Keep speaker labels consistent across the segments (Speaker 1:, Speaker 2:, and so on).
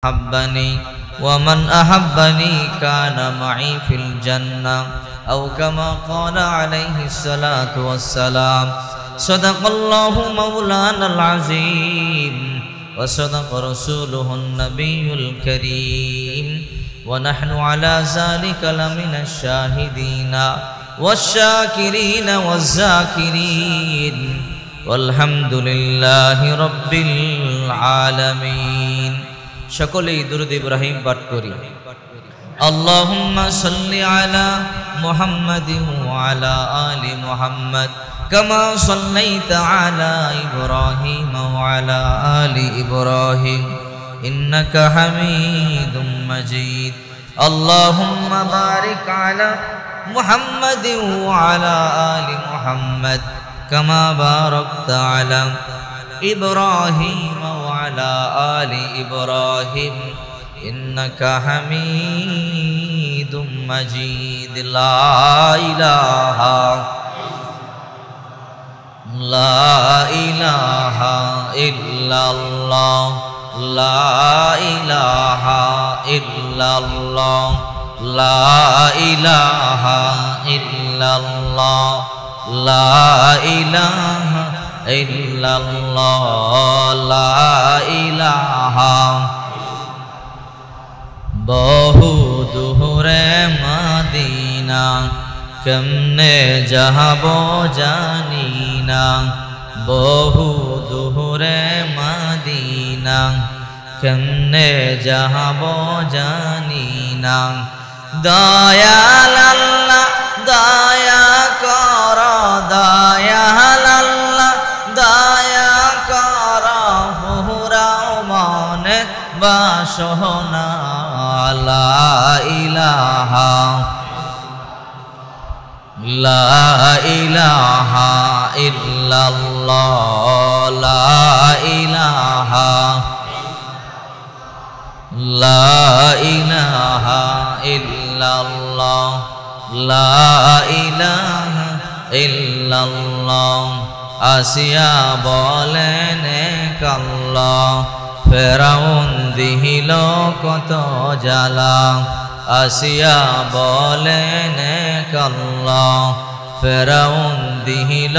Speaker 1: أحبني ومن أحبني كان معي في الجنة أو كما قال عليه الصلاة والسلام صدق الله مولانا العظيم وصدق رسوله النبي الكريم ونحن على ذلك لمن الشاهدين والشاكرين والذاكرين والحمد لله رب العالمين সকলেই দুরূদ ইব্রাহিম পাঠ করি আল্লাহুম্মা সাল্লি আলা মুহাম্মাদিন ওয়া আলা আলি মুহাম্মাদ কামা সাল্লাইতা আলা ইব্রাহিম ওয়া আলা আলি ইব্রাহিম ইন্নাকা হামিদুম মাজিদ আল্লাহুম্মা বারিক আলা মুহাম্মাদিন ওয়া আলা আলি মুহাম্মাদ কামা বারাকতা আলা إبراهيم وعلى آل إبراهيم إنك حميد مجيد لا إله إلا الله لا إله إلا الله لا إله إلا الله لا إله ইল্লাল্লাহ লা ইলাহা বহু দূরে মদিনা কেমনে যাব জানি না বহু দূরে মদিনা কেমনে যাব জানি না দয়াল আল্লাহ দয়া কর দয়াল আল্লাহ দয়া কর ফুরাও মনে বাসনা লা ইলাহা ইল্লাল্লাহ লা ইলাহা ইল্লাল্লাহ লা ইলাহা ইল্লাল্লাহ আসিয়া বলেন কাল্লাহ ফেরাউন দিহিল কত জ্বালা আসিয়া বলেন কাল্লাহ ফেরাউন দিহিল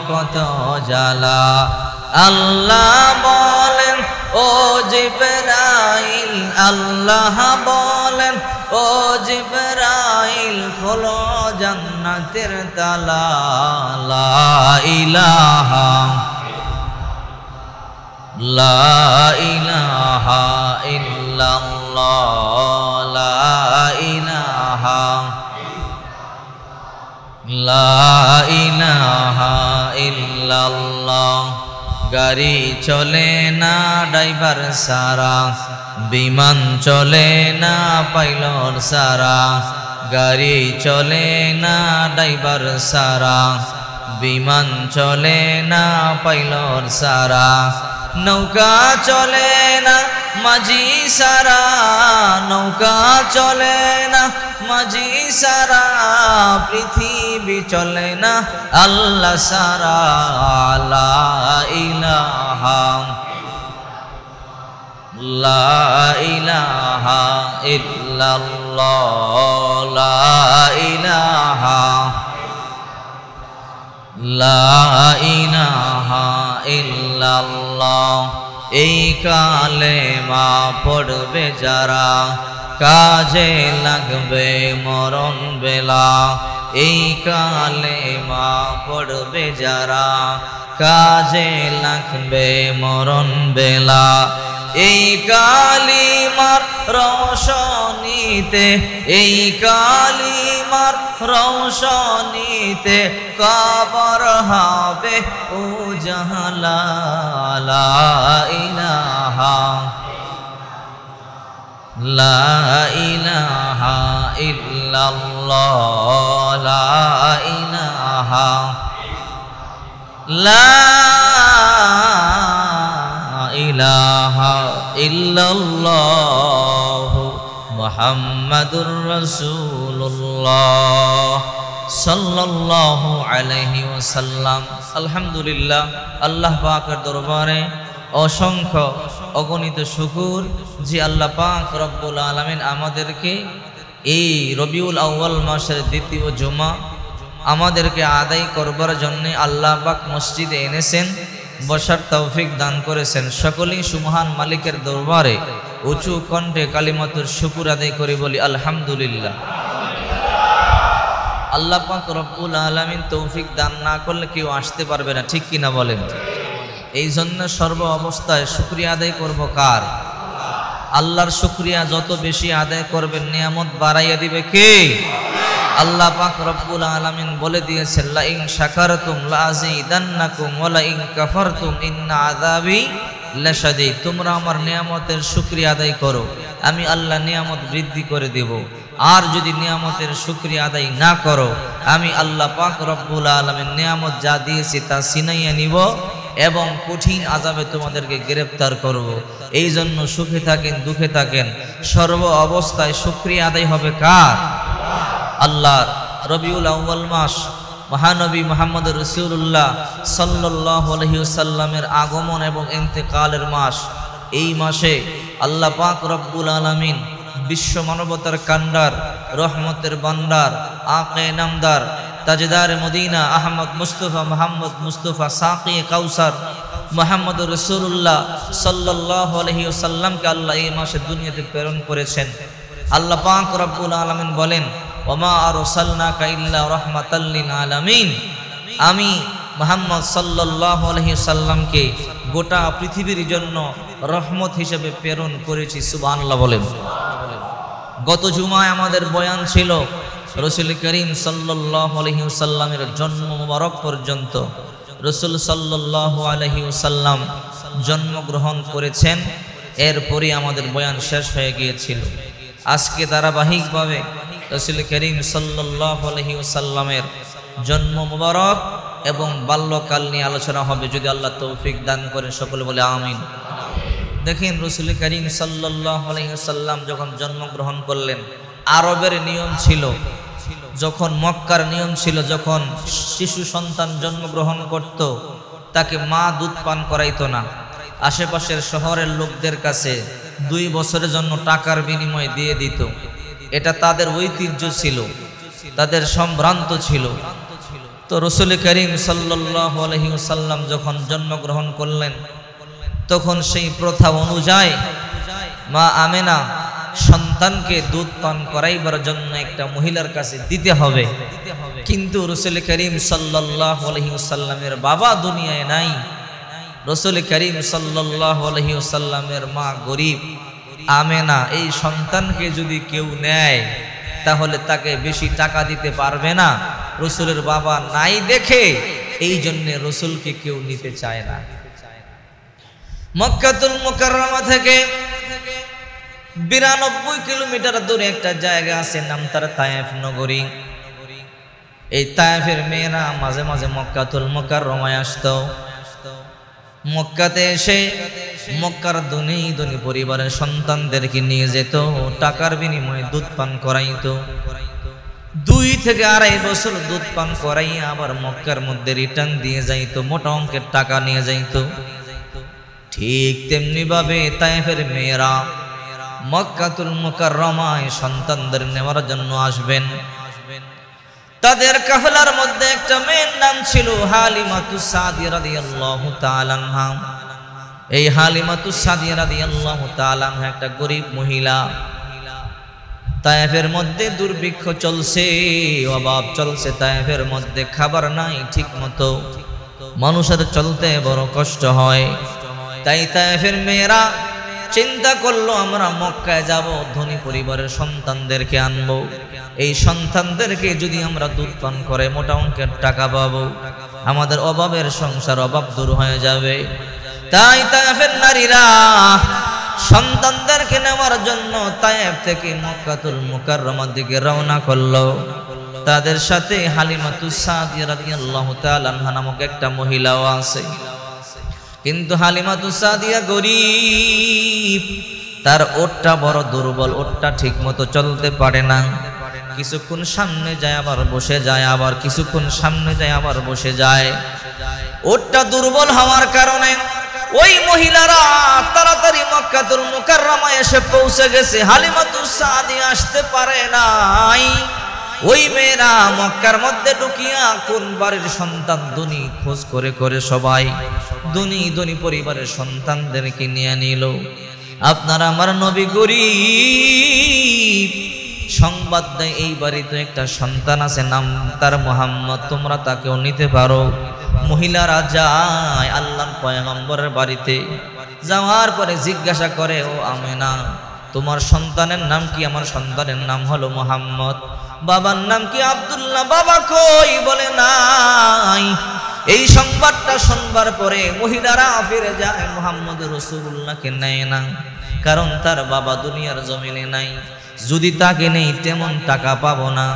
Speaker 1: কত জ্বালা আল্লাহ বলেন ও জিবরাইল আল্লাহ বলেন ও জিবরাইল খোলো জান্নাতের তালা লা ইলাহা ইল্লাল্লাহ লা ইলাহা ইল্লাল্লাহ গাড়ি চলে না ড্রাইভার সারা বিমান চলে না পাইলট সারা গাড়ি চলে না ড্রাইভার সারা বিমান চলে না পাইলট সারা নৌকা চলে না মাঝি সারা নৌকা চলে না মাঝি সারা পৃথিবী চলে না আল্লাহ সারা লা ইলাহা ইল্লাল্লাহ লা ইলাহা ইল্লাল্লাহ এই কালেমা পড়বে যারা কাজে লাগবে মরণ বেলা এই কালেমা পড়বে যারা কাজে লাগবে মরণ বেলা এই কালিমার রোশনীতে এই কালিমার রোশনীতে কবর হবে উজালা লা ইলাহা ইল্লাল্লাহ লা ইলাহা ইলাহা ইল্লাল্লাহ মুহাম্মাদুর রাসূলুল্লাহ সাল্লাল্লাহু আলাইহি ওয়াসাল্লাম। আলহামদুলিল্লাহ, আল্লাহ পাকের দরবারে অসংখ্য অগণিত শুকুর যে আল্লাহ পাক রব্বুল আলামিন আমাদেরকে এই রবিউল আউয়াল মাসের দ্বিতীয় জুমা আমাদেরকে আদায় করবার জন্য আল্লাহ পাক মসজিদে এনেছেন, বসার তৌফিক দান করেছেন। সকলেই সুবহান মালিকের দরবারে উঁচু কণ্ঠে কালিমাতুর শুকুর আদায় করে বলি আলহামদুলিল্লাহ। আল্লাহ পাক রব্বুল আলামিন তৌফিক দান না করলে কেউ আসতে পারবে না, ঠিক কিনা বলেন? এই জন্য সর্ব অবস্থায় শুকরিয়া আদায় করব কার? আল্লাহর শুকরিয়া যত বেশি আদায় করবেন নিয়ামত বাড়াইয়া দিবে কে? আল্লাহ পাক রব্বুল আলামিন বলে দিয়েছেন, লা ইন শাকারতুম লাযিদান্নাকুম ওয়া লা ইন কাফারতুম ইন্না আযাবি লাশাদীদ। তোমরা আমার নিয়ামতের শুকরিয়া আদায় করো, আমি আল্লাহ নিয়ামত বৃদ্ধি করে দেব। আর যদি নিয়ামতের শুকরিয়া আদায় না করো, আমি আল্লাহ পাক রব্বুল আলামিন নিয়ামত যা দিয়েছি তা ছিনাইয়া নিব এবং কঠিন আযাবে তোমাদেরকে গ্রেফতার করব। এই জন্য সুখে থাকেন দুঃখে থাকেন সর্ব অবস্থায় শুকরিয়া আদায় হবে কার? আল্লাহর। রবিউল আউয়াল মাস মহানবী মুহাম্মদ রাসূলুল্লাহ সাল্লাল্লাহু আলাইহি ওয়াসাল্লামের আগমন এবং ইন্তেকালের মাস। এই মাসে আল্লাহ পাক রব্বুল আলামিন বিশ্ব মানবতার কান্ডার, রহমতের ভান্ডার, আকে নামদার, তাজদার মদিনা আহমদ মুস্তফা মোহাম্মদ মুস্তফা সাকি কাউসার মুহাম্মদ রাসূলুল্লাহ সাল্লাল্লাহু আলাইহি ওয়াসাল্লামকে আল্লাহ এই মাসে দুনিয়াতে প্রেরণ করেছেন। আল্লাহ পাক রব্বুল আলামিন বলেন, ওমা আরসালনাকা ইল্লা রাহমাতাল লিল আলামিন। আমি মুহাম্মদ সাল্লাল্লাহু আলাইহি ওয়াসাল্লামকে গোটা পৃথিবীর জন্য রহমত হিসেবে প্রেরণ করেছি। সুবহানাল্লাহ বলেন। গত জুমায় আমাদের বয়ান ছিল রাসূল করিম সাল্লাল্লাহু আলাইহি ওয়াসাল্লামের জন্ম মুবারক পর্যন্ত। রাসূল সাল্লাল্লাহু আলাইহি ওয়াসাল্লাম জন্মগ্রহণ করেছেন, এরপরই আমাদের বয়ান শেষ হয়ে গিয়েছিল। আজকে ধারাবাহিকভাবে রাসূল করিম সাল্লাল্লাহু আলাইহি ওয়াসাল্লামের জন্ম মুবারক এবং বাল্যকাল নিয়ে আলোচনা হবে, যদি আল্লাহ তৌফিক দান করেন। সকলে বলে আমিন। দেখেন, রাসূল করিম সাল্লাল্লাহু আলাইহি ওয়াসাল্লাম যখন জন্মগ্রহণ করলেন, আরবের নিয়ম ছিল, যখন মক্কার নিয়ম ছিল, যখন শিশু সন্তান জন্মগ্রহণ করত তাকে মা দুধ পান করাইতো না। আশেপাশের শহরের লোকদের কাছে 2 বছরের জন্য টাকার বিনিময়ে দিয়ে দিত। এটা তাদের ঐতিহ্য ছিল, তাদের সম্ভ্রান্ত ছিল। তো রাসূল করিম সাল্লাল্লাহু আলাইহি ওয়াসাল্লাম যখন জন্মগ্রহণ করলেন, তখন সেই প্রথা অনুযায়ী মা আমেনা সন্তানকে দুধ পান করাইবার জন্য একটা মহিলার কাছে দিতে হবে। কিন্তু রাসূল করিম সাল্লাল্লাহু আলাইহি ওয়াসাল্লামের বাবা দুনিয়ায় নাই। রাসূল করিম সাল্লাল্লাহু আলাইহি ওয়াসাল্লামের মা গরিব। আমেনা এই সন্তানকে যদি কেউ নেয় তাহলে তাকে বেশি টাকা দিতে পারবে না। রাসূলের বাবা নাই দেখে এই জন্য রাসূলকে কেউ নিতে চায় না। মক্কাতুল মুকাররমা থেকে 92 কিলোমিটার দূরে একটা জায়গা আছে, নাম তার তায়েফ নগরী। এই তায়েফের মেয়েরা মাঝে মাঝে মক্কাতুল মুকাররমায় আসতো। মক্কাতে এসে মক্কার ধনী ধনী পরিবারের সন্তানদেরকে নিয়ে যেত, টাকার বিনিময়ে দুধ পান করাইতো। 2 থেকে 2.5 বছর দুধ পান করাইয়া আবার মক্কার মধ্যে রিটার্ন দিয়ে যাইতো, মোটা অঙ্কের টাকা নিয়ে যাইতো। ঠিক তেমনি ভাবে তায়েফের মেয়েরা মক্কাতুল মুকাররমায় সন্তানদের নেওয়ার জন্য আসবেন। তাদের কাফেলার মধ্যে একটা মেয়ের নাম ছিল হালিমাতুস সাদিয়া রাদিয়াল্লাহু তাআলা আনহা। এই হালিমাতুস সাদিয়া রাদিয়াল্লাহু তাআলা আনহা একটা গরিব মহিলা। তায়েফের মধ্যে দুর্ভিক্ষ চলছে, অভাব চলছে, তায়েফের মধ্যে খাবার নাই ঠিক মতো, মানুষের চলতে বড় কষ্ট হয়। তাই তায়েফের মেয়েরা চিন্তা করলো, আমরা মক্কায় যাব, ধনী পরিবারের সন্তানদেরকে আনবো, এই সন্তানদেরকে যদি আমরা দুধ পান করে মোটা অঙ্কের টাকা পাবো, আমাদের অভাবের সংসার অভাব দূর হয়ে যাবে। তাই তায়েফের নারীরা সন্তানদেরকে নেওয়ার জন্য তায়েফ থেকে মক্কাতুল মুকাররমার দিকে রওনা করলো। তাদের সাথে হালিমাতুস সাদিয়া রাদিয়াল্লাহু তাআলা আনহা নামক একটা মহিলাও আছে। কিন্তু হালিমাতুস সাদিয়া গরিব, তার ওটটা বড় দুর্বল, ওটটা ঠিক মতো চলতে পারে না। কিছুক্ষণ সামনে যায় আবার বসে যায়, আবার কিছুক্ষণ সামনে যায় আবার বসে যায়। ওটটা দুর্বল হওয়ার কারণে ওই মহিলারা তাড়াতাড়ি মক্কাতুল মুকাররমায় এসে পৌঁছে গেছে, হালিমাতুস সাদিয়া আসতে পারে নাই। ওই মেয়েরা মক্কার মধ্যে ঢুকিয়া কোন বাড়ির সন্তান ধনী খোঁজ করে করে সবাই ধনী পরিবারের সন্তানদেরকে নিয়ে নিল। আপনার আমার নবী গরিব, সংবাদ দেয় এই বাড়িতে একটা সন্তান আছে, নাম তার মুহাম্মদ, তোমরা তাকেও নিতে পারো। মহিলারা যায় আল্লাহর পয়গম্বরের বাড়িতে, যাওয়ার পরে জিজ্ঞাসা করে, ও আমেনা, তোমার সন্তানের নাম কি? আমার সন্তানের নাম হলো মুহাম্মদ। বাবার নাম কি? আব্দুল্লাহ। বাবা কই? বলে নাই। এই সংবাদটা শুনবার পরে মহিলারা ফিরে যায়, মুহাম্মদ রাসূলুল্লাহকে নেয় না, কারণ তার বাবা দুনিয়ার জমিনে নাই, যদি তাকে নেই তেমন টাকা পাবো না।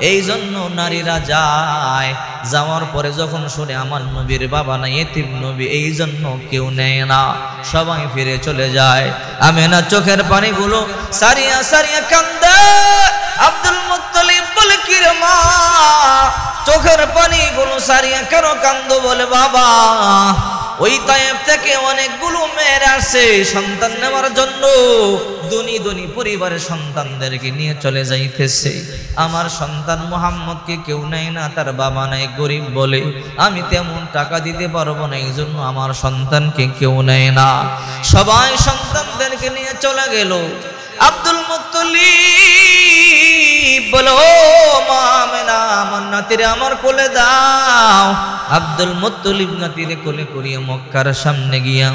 Speaker 1: এই জন্য নারীরা যায়, যাওয়ার পরে যখন শুনে আমার নবীর বাবা নাই, এতিম নবী, এই জন্য কেউ নেয় না, সবাই ফিরে চলে যায়। আমেনা চোখের পানিগুলো সারিয়া সারিয়া কান্দে। আব্দুল মুত্তালিব বলে, কি রে মা, চোখের পানিগুলো সারিয়া কেন কান্দো? বলে, বাবা, ওই তায়েফ থেকে অনেকগুলো মেয়েরা আসে সন্তান নেওয়ার জন্য, ধনী পরিবারের সন্তানদেরকে নিয়ে চলে যাইতেছে। আমার সন্তান মুহাম্মদকে কেউ নেয় না, তার বাবা নাই, গরিব বলে আমি তেমন টাকা দিতে পারবো না, এই জন্য আমার সন্তানকে কেউ নেয় না। সবাই সন্তানদেরকে নিয়ে চলে গেল। আব্দুল মুত্তালিব বলো, মা আমেনা, আমার নাতিরে আমার কোলে দাও। আব্দুল মুত্তালিব নাতিরে কোলে করিয়ে মক্কার সামনে গিয়া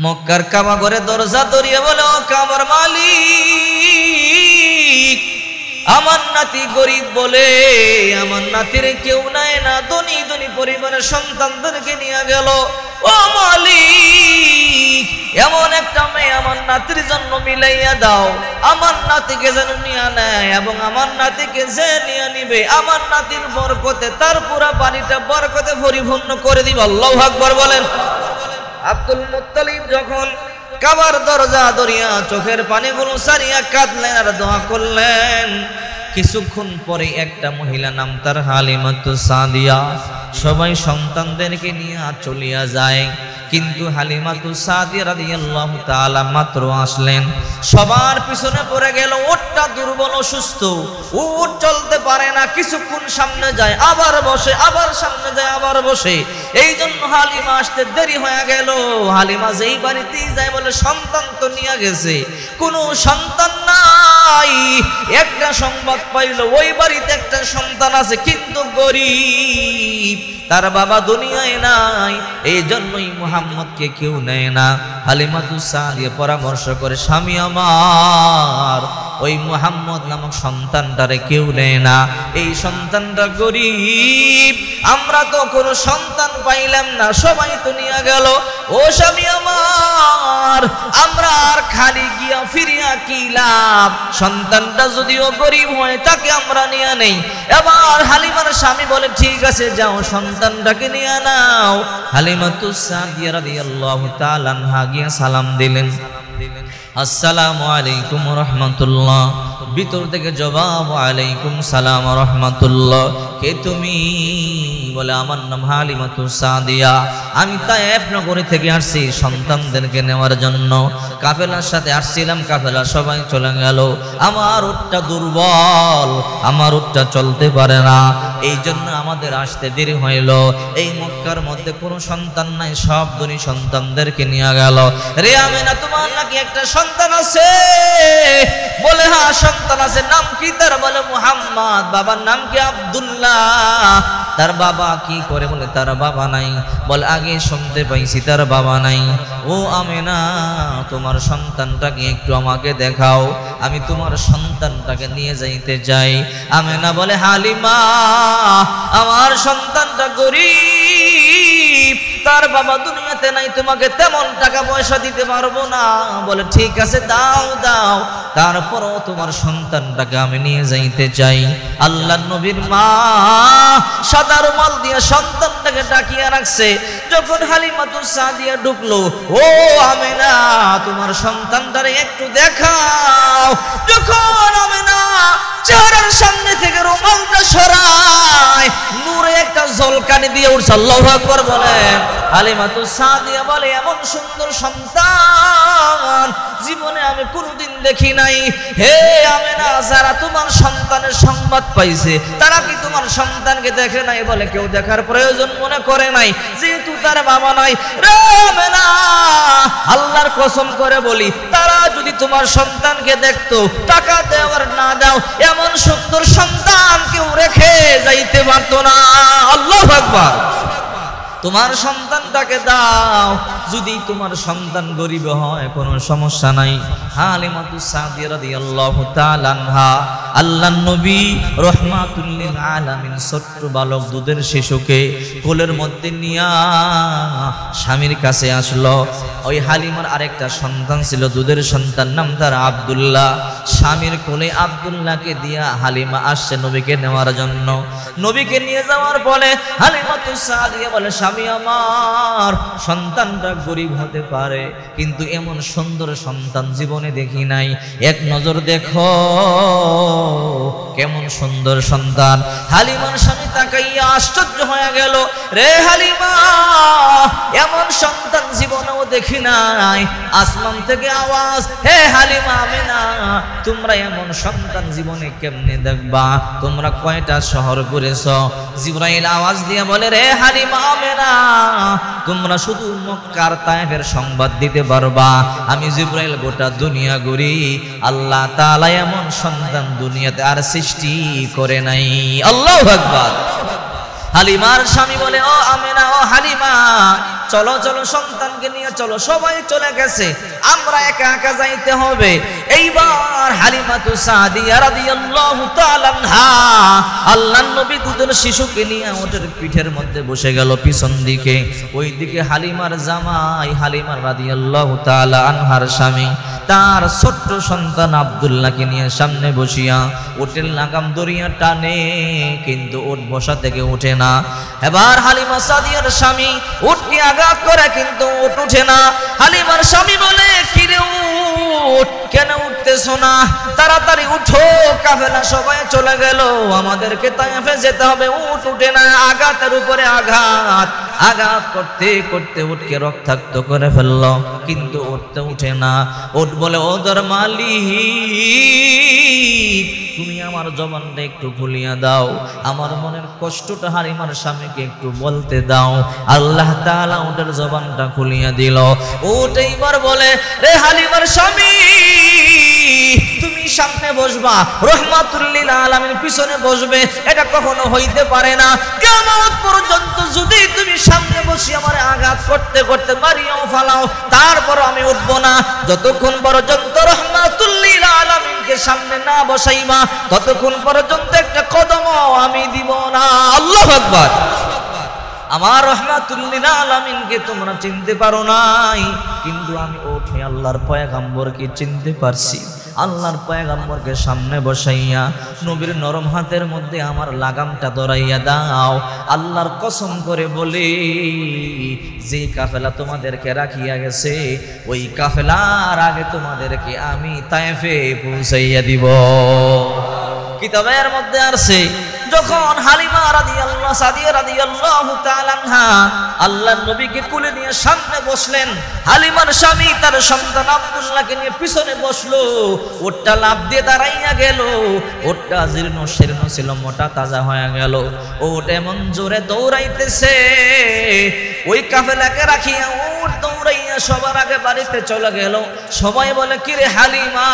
Speaker 1: মক্কার কাবা ঘরে দরজা ধরিয়ে বলে, ও কাবার মালিক, আমার নাতি গরিব বলে আমার নাতিরে কেউ নেয় না, ধনী পরিবারের সন্তানদেরকে নিয়ে গেল। ও মালিক, এমন একটা মেয়ে আমার নাতির জন্য মিলাইয়া দাও, আমার নাতিকে যেন নিয়ে নেয়, এবং আমার নাতিকে যে নিয়ে নিবে আমার নাতির বরকতে তার পুরা বাড়িটা বরকতে পরিপূর্ণ করে দিবে। আল্লাহু আকবার বলেন। আব্দুল মুত্তালিব যখন কাবার দরজা ধরিয়া চোখের পানিগুলো সারিয়া কাঁদলেন আর দোয়া করলেন, কিছুক্ষণ পরে একটা মহিলা, নাম তার হালিমাতুস সাদিয়া, সবাই সন্তানদেরকে নিয়ে চলিয়া যায়। কিন্তু হালিমাতুস সাদিয়া রাদিয়াল্লাহু তাআলা মাত্র আসলেন, সবার পিছনে পড়ে গেল। উটটা দুর্বল অসুস্থ, উট চলতে পারে না, কিছুক্ষণ সামনে যায় আবার বসে, আবার সামনে যায় আবার বসে, এই জন্য হালিমা আসতে দেরি হয়ে গেল। হালিমা যেই বাড়িতেই যায় বলে, সন্তান তো নিয়ে গেছে, কোনো সন্তান নাই। একটা সংবাদ পাইল, ওই বাড়িতে একটা সন্তান আছে কিন্তু গরিব, তার বাবা দুনিয়ায় নাই, এই জন্যই মুহাম্মদকে কেউ নেয় না। হালিমাতুস সাদিয়া পরামর্শ করে, স্বামী আমার, ওই মুহাম্মদ নামক সন্তানটারে কেউ নেয় না, এই সন্তানটা গরিব, আমরা তো কোনো সন্তান পাইলাম না, সবাই তো নিয়ে গেল। ও স্বামী আমার, আমরা আর খালি গিয়া ফিরিয়া কি লাভ? সন্তানটা যদিও গরিব হয় তাকে আমরা নিয়ে নেই। এবার হালিমার স্বামী বলে, ঠিক আছে যাও, সন্তানটাকে নিয়ে নাও। হালিমাতুস সাদিয়া রাদিয়াল্লাহু তাআলা আনহা গিয়া সালাম দিলেন, আসসালামু আলাইকুম রাহমাতুল্লাহ। ভিতর থেকে জবাব, আলাইকুম সালাম রাহমাতুল্লাহ। কে তুমি? বলে, আমার নাম হালিমাতুস সাদিয়া, আমি তায়েফ নগরী থেকে আসছি সন্তানদেরকে নেওয়ার জন্য, কাফেলার সাথে আসছিলাম, কাফেলা সবাই চলে গেল, আমার উটটা দুর্বল, আমার উটটা চলতে পারে না, এই জন্য আমাদের আসতে দেরি হইল। এই মক্কার মধ্যে কোনো সন্তান নাই, সব ধনী সন্তানদেরকে নিয়ে গেল। রে আমেনা, তোমার নাকি একটা সন্তান আছে? বলে, হ্যাঁ সন্তান আছে। নাম কি তার? বলে, মুহাম্মদ। বাবার নাম কি? আব্দুল্লাহ। তার বাবা কি করে? বলে, তার বাবা নাই। বলে, আগে শুনতে পাইছি তার বাবা নাই। ও আমেনা, তোমার সন্তানটাকে একটু আমাকে দেখাও, আমি তোমার সন্তানটাকে নিয়ে যাইতে চাই। আমেনা বলে, হালিমা, আমার সন্তানটা গরিব, তার বাবা দুনিয়াতে নাই, তোমাকে তেমন টাকা পয়সা দিতে পারবো না। বলে, ঠিক আছে, দাও দাও, তারপরও তোমার সন্তানটাকে আমি নিয়ে যাইতে চাই। আল্লাহর নবীর মা সাদা রুমাল দিয়ে সন্তানটাকে ডাকিয়ে রাখছে। যখন হালিমাতুস সাদিয়া ঢুকলো, ও আমেনা, তোমার সন্তানটারে একটু দেখাও। যখন আমেনা চেহারার সামনে থেকে রুমালটা সরায়, নূরে একটা চলকানি দিয়ে উঠছে। আল্লাহু আকবার বলেন। হালিমাতুস সাদিয়া বলে, এমন সুন্দর সন্তান জীবনে আমি কোনোদিন দেখি নাই। হে আমেনা, যারা তোমার সন্তানের সংবাদ পাইছে তারা কি তোমার সন্তানকে দেখে নাই? বলে, কেউ দেখার প্রয়োজন মনে করে নাই, যেহেতু তার বাবা নাই। রে আমেনা, আল্লাহর কসম করে বলি, তারা যদি তোমার সন্তানকে দেখতো, টাকা দেওয়ার না দাও, এমন সুন্দর সন্তান কেউ রেখে যাইতে পারতো না। আল্লাহু আকবার। তোমার সন্তানটাকে দাও, যদি তোমার সন্তান গরিব হয় কোনো সমস্যা নাই। হালিমাতুস সাদিয়া রাদিয়াল্লাহু তাআলা আনহা, আল্লাহর নবী রাহমাতুল লিল আলামিন ছোট্ট বালক দুধের শিশুকে কোলের মধ্যে নিয়া স্বামীর কাছে আসলো। ওই হালিমার আরেকটা সন্তান ছিল, দুধের সন্তান, নাম তার আব্দুল্লাহ। স্বামীর কোলে আব্দুল্লাহকে দিয়া হালিমা আসছে নবীকে নেওয়ার জন্য। নবীকে নিয়ে যাওয়ার পরে হালিমাতুস সাদিয়া বলে, স্বামী আমার, সন্তানটা গরিব হতে পারে, কিন্তু এমন সুন্দর সন্তান জীবনে দেখি নাই। এক নজর দেখো কেমন সুন্দর সন্তান। হালিমার স্বামী তাকাইয়া আশ্চর্য হয়ে গেল। রে হালিমা, এমন সন্তান জীবনেও দেখি নাই। আসমান থেকে আওয়াজ, হে হালিমা আমেনা, তোমরা এমন সন্তান জীবনে কেমনে দেখবা? তোমরা কয়টা শহর ঘুরেছ? জিবরাইল আওয়াজ দিয়ে বলে, রে হালিমা আমেনা, তোমরা শুধু মক্কার তায়েফের সংবাদ দিতে পারবা। আমি জিবরাইল গোটা দুনিয়া ঘুরি, আল্লাহ তাআলা এমন সন্তান দুনিয়াতে আর সৃষ্টি করে নাই। আল্লাহু আকবার। হালিমার স্বামী বলে, ও আমেনা, ও হালিমা, চলো চলো, সন্তানকে নিয়ে চলো। সবাই চলে গেছে, আমরা একা একা যাইতে হবে। এইবার হালিমাতুস সাদিয়া রাদিয়াল্লাহু তাআলা আনহা আল্লাহর নবী দুধের শিশুকে নিয়ে ওটের পিঠের মধ্যে বসে গেল পিছন দিকে। ওইদিকে হালিমার জামাই, হালিমা রাদিয়াল্লাহু তাআলা আনহার স্বামী, তার ছোট্ট সন্তান আব্দুল্লাহকে নিয়ে সামনে বসিয়া ওটের লাগাম দড়িয়া টানে, কিন্তু ওট বসা থেকে ওঠে না। এবার হালিমা সাদিয়ার স্বামী উটকে আঘাত করে, কিন্তু উট উঠে না। হালিমার স্বামী বলে, কিরে উট, কেন উঠতেছো না? তাড়াতাড়ি উঠো, কাফেলা সবাই চলে গেল, আমাদেরকে তায়েফে যেতে হবে। উট উঠে না, আঘাতের উপরে আঘাত, আঘাত করতে করতে উটকে রক্তাক্ত করে ফেললো, কিন্তু উঠতে উঠে না। উট বলে, ও দর মালিক, তুমি আমার জবানটা একটু খুলিয়া দাও, আমার মনের কষ্টটা হালিমার স্বামীকে একটু বলতে দাও। আল্লাহ তাআলা উটের জবানটা খুলিয়া দিল। উট এইবার বলে, রে হালিমার স্বামী, তুমি সামনে বসবা, রহমাতুল লিল আলামিন পিছনে বসবে, এটা কখনো হইতে পারে না। কিয়ামত পর্যন্ত যদি তুমি সামনে বসে আমারে আঘাত করতে করতে মারিয়াও ফালাও, তারপর আমি উঠব না। যতক্ষণ পর্যন্ত রহমাতুল লিল আলামিনকে সামনে না বসাইবা, ততক্ষণ পর্যন্ত একটা কদমও আমি দিব না। আল্লাহু আকবার। আমার রহমাতুল লিল আলামিনকে তোমরা চিনতে পারো নাই, কিন্তু আমি ওঠে আল্লাহর পয়গম্বরকে চিনতে পারছি। আল্লাহর পয়গম্বরকে সামনে বসাইয়া নবীর নরম হাতের মধ্যে আমার লাগামটা ধরাইয়া দাও। আল্লাহর কসম করে বলি, যে কাফেলা তোমাদেরকে রাখিয়া গেছে, ওই কাফেলার আগে তোমাদেরকে আমি তায়েফে পৌঁছাইয়া দিব। কিতাবের মধ্যে আছে, যখন হালিমা রাদিয়াল্লাহু সাদিয়া রাদিয়াল্লাহু তাআলা আনহা আল্লাহর নবীকে কোলে নিয়ে সামনে বসলেন, হালিমার স্বামী তার সন্তান আব্দুল্লাহকে নিয়ে পিছনে বসলো। ওটটা লাফ দিয়ে দাঁড়াইয়া গেল, ওটটা জীর্ণ শীর্ণ ছিল, মোটা তাজা হয়ে গেল। ওট এমন জোরে দৌড়াইতেছে, ওই কাফেলাকে রাখিয়া উট দৌড়াইয়া সবার আগে বাড়িতে চলে গেল। সবাই বলে, কিরে হালিমা,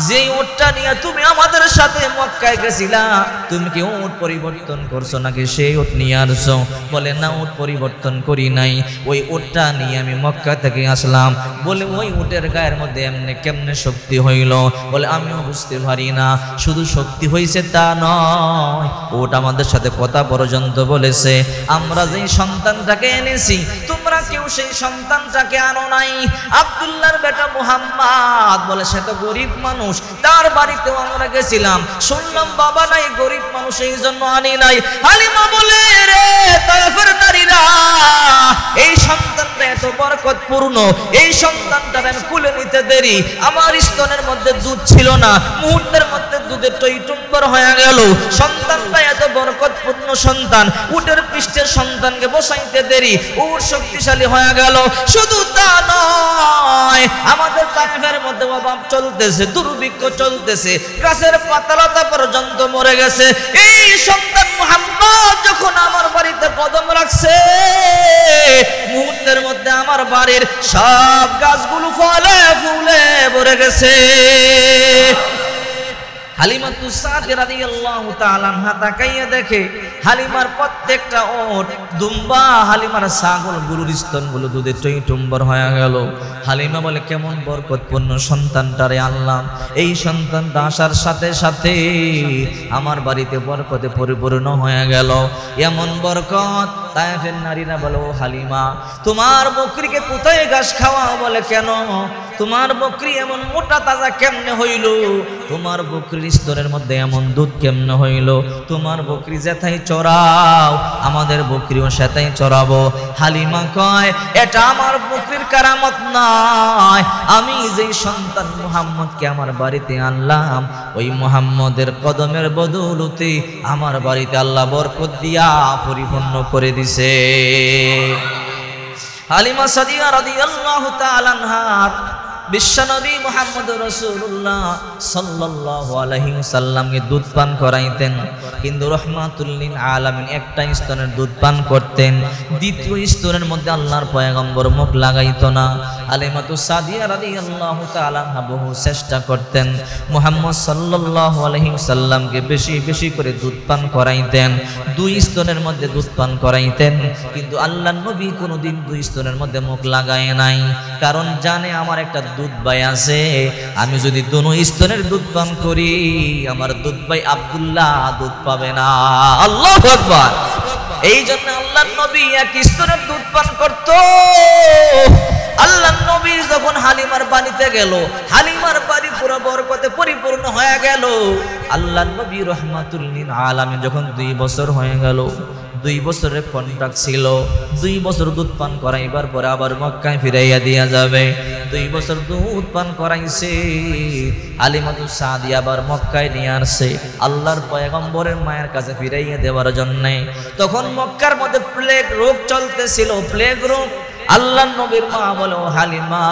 Speaker 1: যে উটটা নিয়ে তুমি আমাদের সাথে মক্কায় গেছিলা, তুমি কি উট পরিবর্তন করছো নাকি সেই উট নিয়ে আসছো? বলে, না, উট পরিবর্তন করি নাই, ওই উটটা নিয়ে আমি মক্কা থেকে আসলাম। বলে, ওই উটের গায়ের মধ্যে এমনি কেমনে শক্তি হইল? বলে, আমিও বুঝতে পারি না, শুধু শক্তি হইছে তা নয়, উট আমাদের সাথে কথা পর্যন্ত বলেছে। আমরা যেই সন্তানটাকে এনেছি, তোমরা কেউ সেই সন্তানটাকে আনো নাই। আব্দুল্লাহর বেটা মুহাম্মদ বলে, সে তো গরিব মানুষ, তার বাড়িতেও আমরা গেছিলাম, শুনলাম বাবা নাই, গরিব মানুষ, এই জন্য আনি নাই। হালিমা বলে, রে তায়েফের নারীরা, এই সন্তানটা এত বরকতপূর্ণ, এই সন্তানটা আমি কুলে নিতে দেরি, আমার স্তনের মধ্যে দুধ ছিল না, মুহূর্তের মধ্যে দুধে টইটুম্বর হয়ে গেল। সন্তানটা এত বরকতপূর্ণ সন্তান, উটের পৃষ্ঠে সন্তানকে বসাইতে দেরি, উট শক্তিশালী হয়ে গেল। শুধু তা নয়, আমাদের তায়েফের মধ্যে অভাব চলতেছে, দুর্ভিক্ষ চলতেছে, গাছের পাতালতা পর্যন্ত মরে গেছে। এই সন্তান মুহাম্মদ যখন আমার বাড়িতে কদম রাখছে, মুহূর্তের মধ্যে আমার বাড়ির সব গাছগুলো ফলে ফুলে ভরে গেছে। হালিমাতু সাদিয়া রাদিয়াল্লাহু তাআলা আনহা তাকাইয়া দেখে হালিমার প্রত্যেকটা ওট, দুম্বা, হালিমার ছাগল, গরুর স্তনগুলো দুধে টইটুম্বর হয়ে গেল। হালিমা বলে, কেমন বরকতপূর্ণ সন্তানটারে আনলাম, এই সন্তানটা আসার সাথে সাথে আমার বাড়িতে বরকতে পরিপূর্ণ হয়ে গেল। এমন বরকত। তায়েফের নারীরা বলে, ও হালিমা, তোমার বকরিকে কোথায় ঘাস খাওয়া? বলে, কেন? তোমার বকরি এমন মোটা তাজা কেমনে হইল? তোমার বকরির স্তনের মধ্যে এমন দুধ কেমনে হইল? তোমার বকরি যেথায় চড়াও, আমাদের বকরিও সেথায় চড়াবো। হালিমা কয়, এটা আমার বকরির কারামত নয়, আমি যেই সন্তান মুহাম্মদকে আমার বাড়িতে আনলাম, ওই মুহাম্মদের কদমের বদৌলতে আমার বাড়িতে আল্লাহ বরকত দিয়া পরিপূর্ণ করে দিছে। হালিমা সাদিয়া রাদিয়াল্লাহু তাআলা আনহার বিশ্বনবী মুহাম্মদ রাসূলুল্লাহ সাল্লাল্লাহু আলাইহি ওয়াসাল্লামকে দুধ পান করাইতেন, কিন্তু রাহমাতুল লিল আলামিন একটা স্তনের দুধ পান করতেন, দ্বিতীয় স্তনের মধ্যে আল্লাহর পয়গম্বর মুখ লাগাইতো না। হালিমাতু সাদিয়া রাদিয়াল্লাহু তাআলা আনহা বহু চেষ্টা করতেন, মুহাম্মদ সাল্লাল্লাহু আলাইহি ওয়াসাল্লামকে বেশি বেশি করে দুধ পান করাইতেন, দুই স্তনের মধ্যে দুধ পান করাইতেন, কিন্তু আল্লাহর নবী কোনোদিন দুই স্তনের মধ্যে মুখ লাগায় নাই। কারণ জানে, আমার একটা দুধ ভাই আছে, আমি যদি দোনো স্তনের দুধ পান করি, আমার দুধ ভাই আব্দুল্লাহ দুধ পাবে না। আল্লাহু আকবার। এই জন্য আল্লাহর নবী এক স্তনের দুধ পান করত। আল্লাহর নবী যখন হালিমার বাড়িতে গেল, হালিমার বাড়ি পুরো বরকতে পরিপূর্ণ হয়ে গেল। আল্লাহর নবী রাহমাতুল লিল আলামিন যখন 2 বছর হয়ে গেল, 2 বছরের কন্ট্রাক্ট ছিল, 2 বছর দুধ পান করাইবার পরে আবার মক্কায় ফিরাইয়া দিয়া যাবে। 2 বছর দুধ পান করাইছে, হালিমাতু সাদিয়া আবার মক্কায় নিয়ে আসছে আল্লাহর পয়গম্বরের মায়ের কাছে ফিরাইয়া দেওয়ার জন্য। তখন মক্কার মধ্যে প্লেগ রোগ চলতেছিল, প্লেগ রোগ। আল্লাহর নবীর মা বলে, ও হালিমা,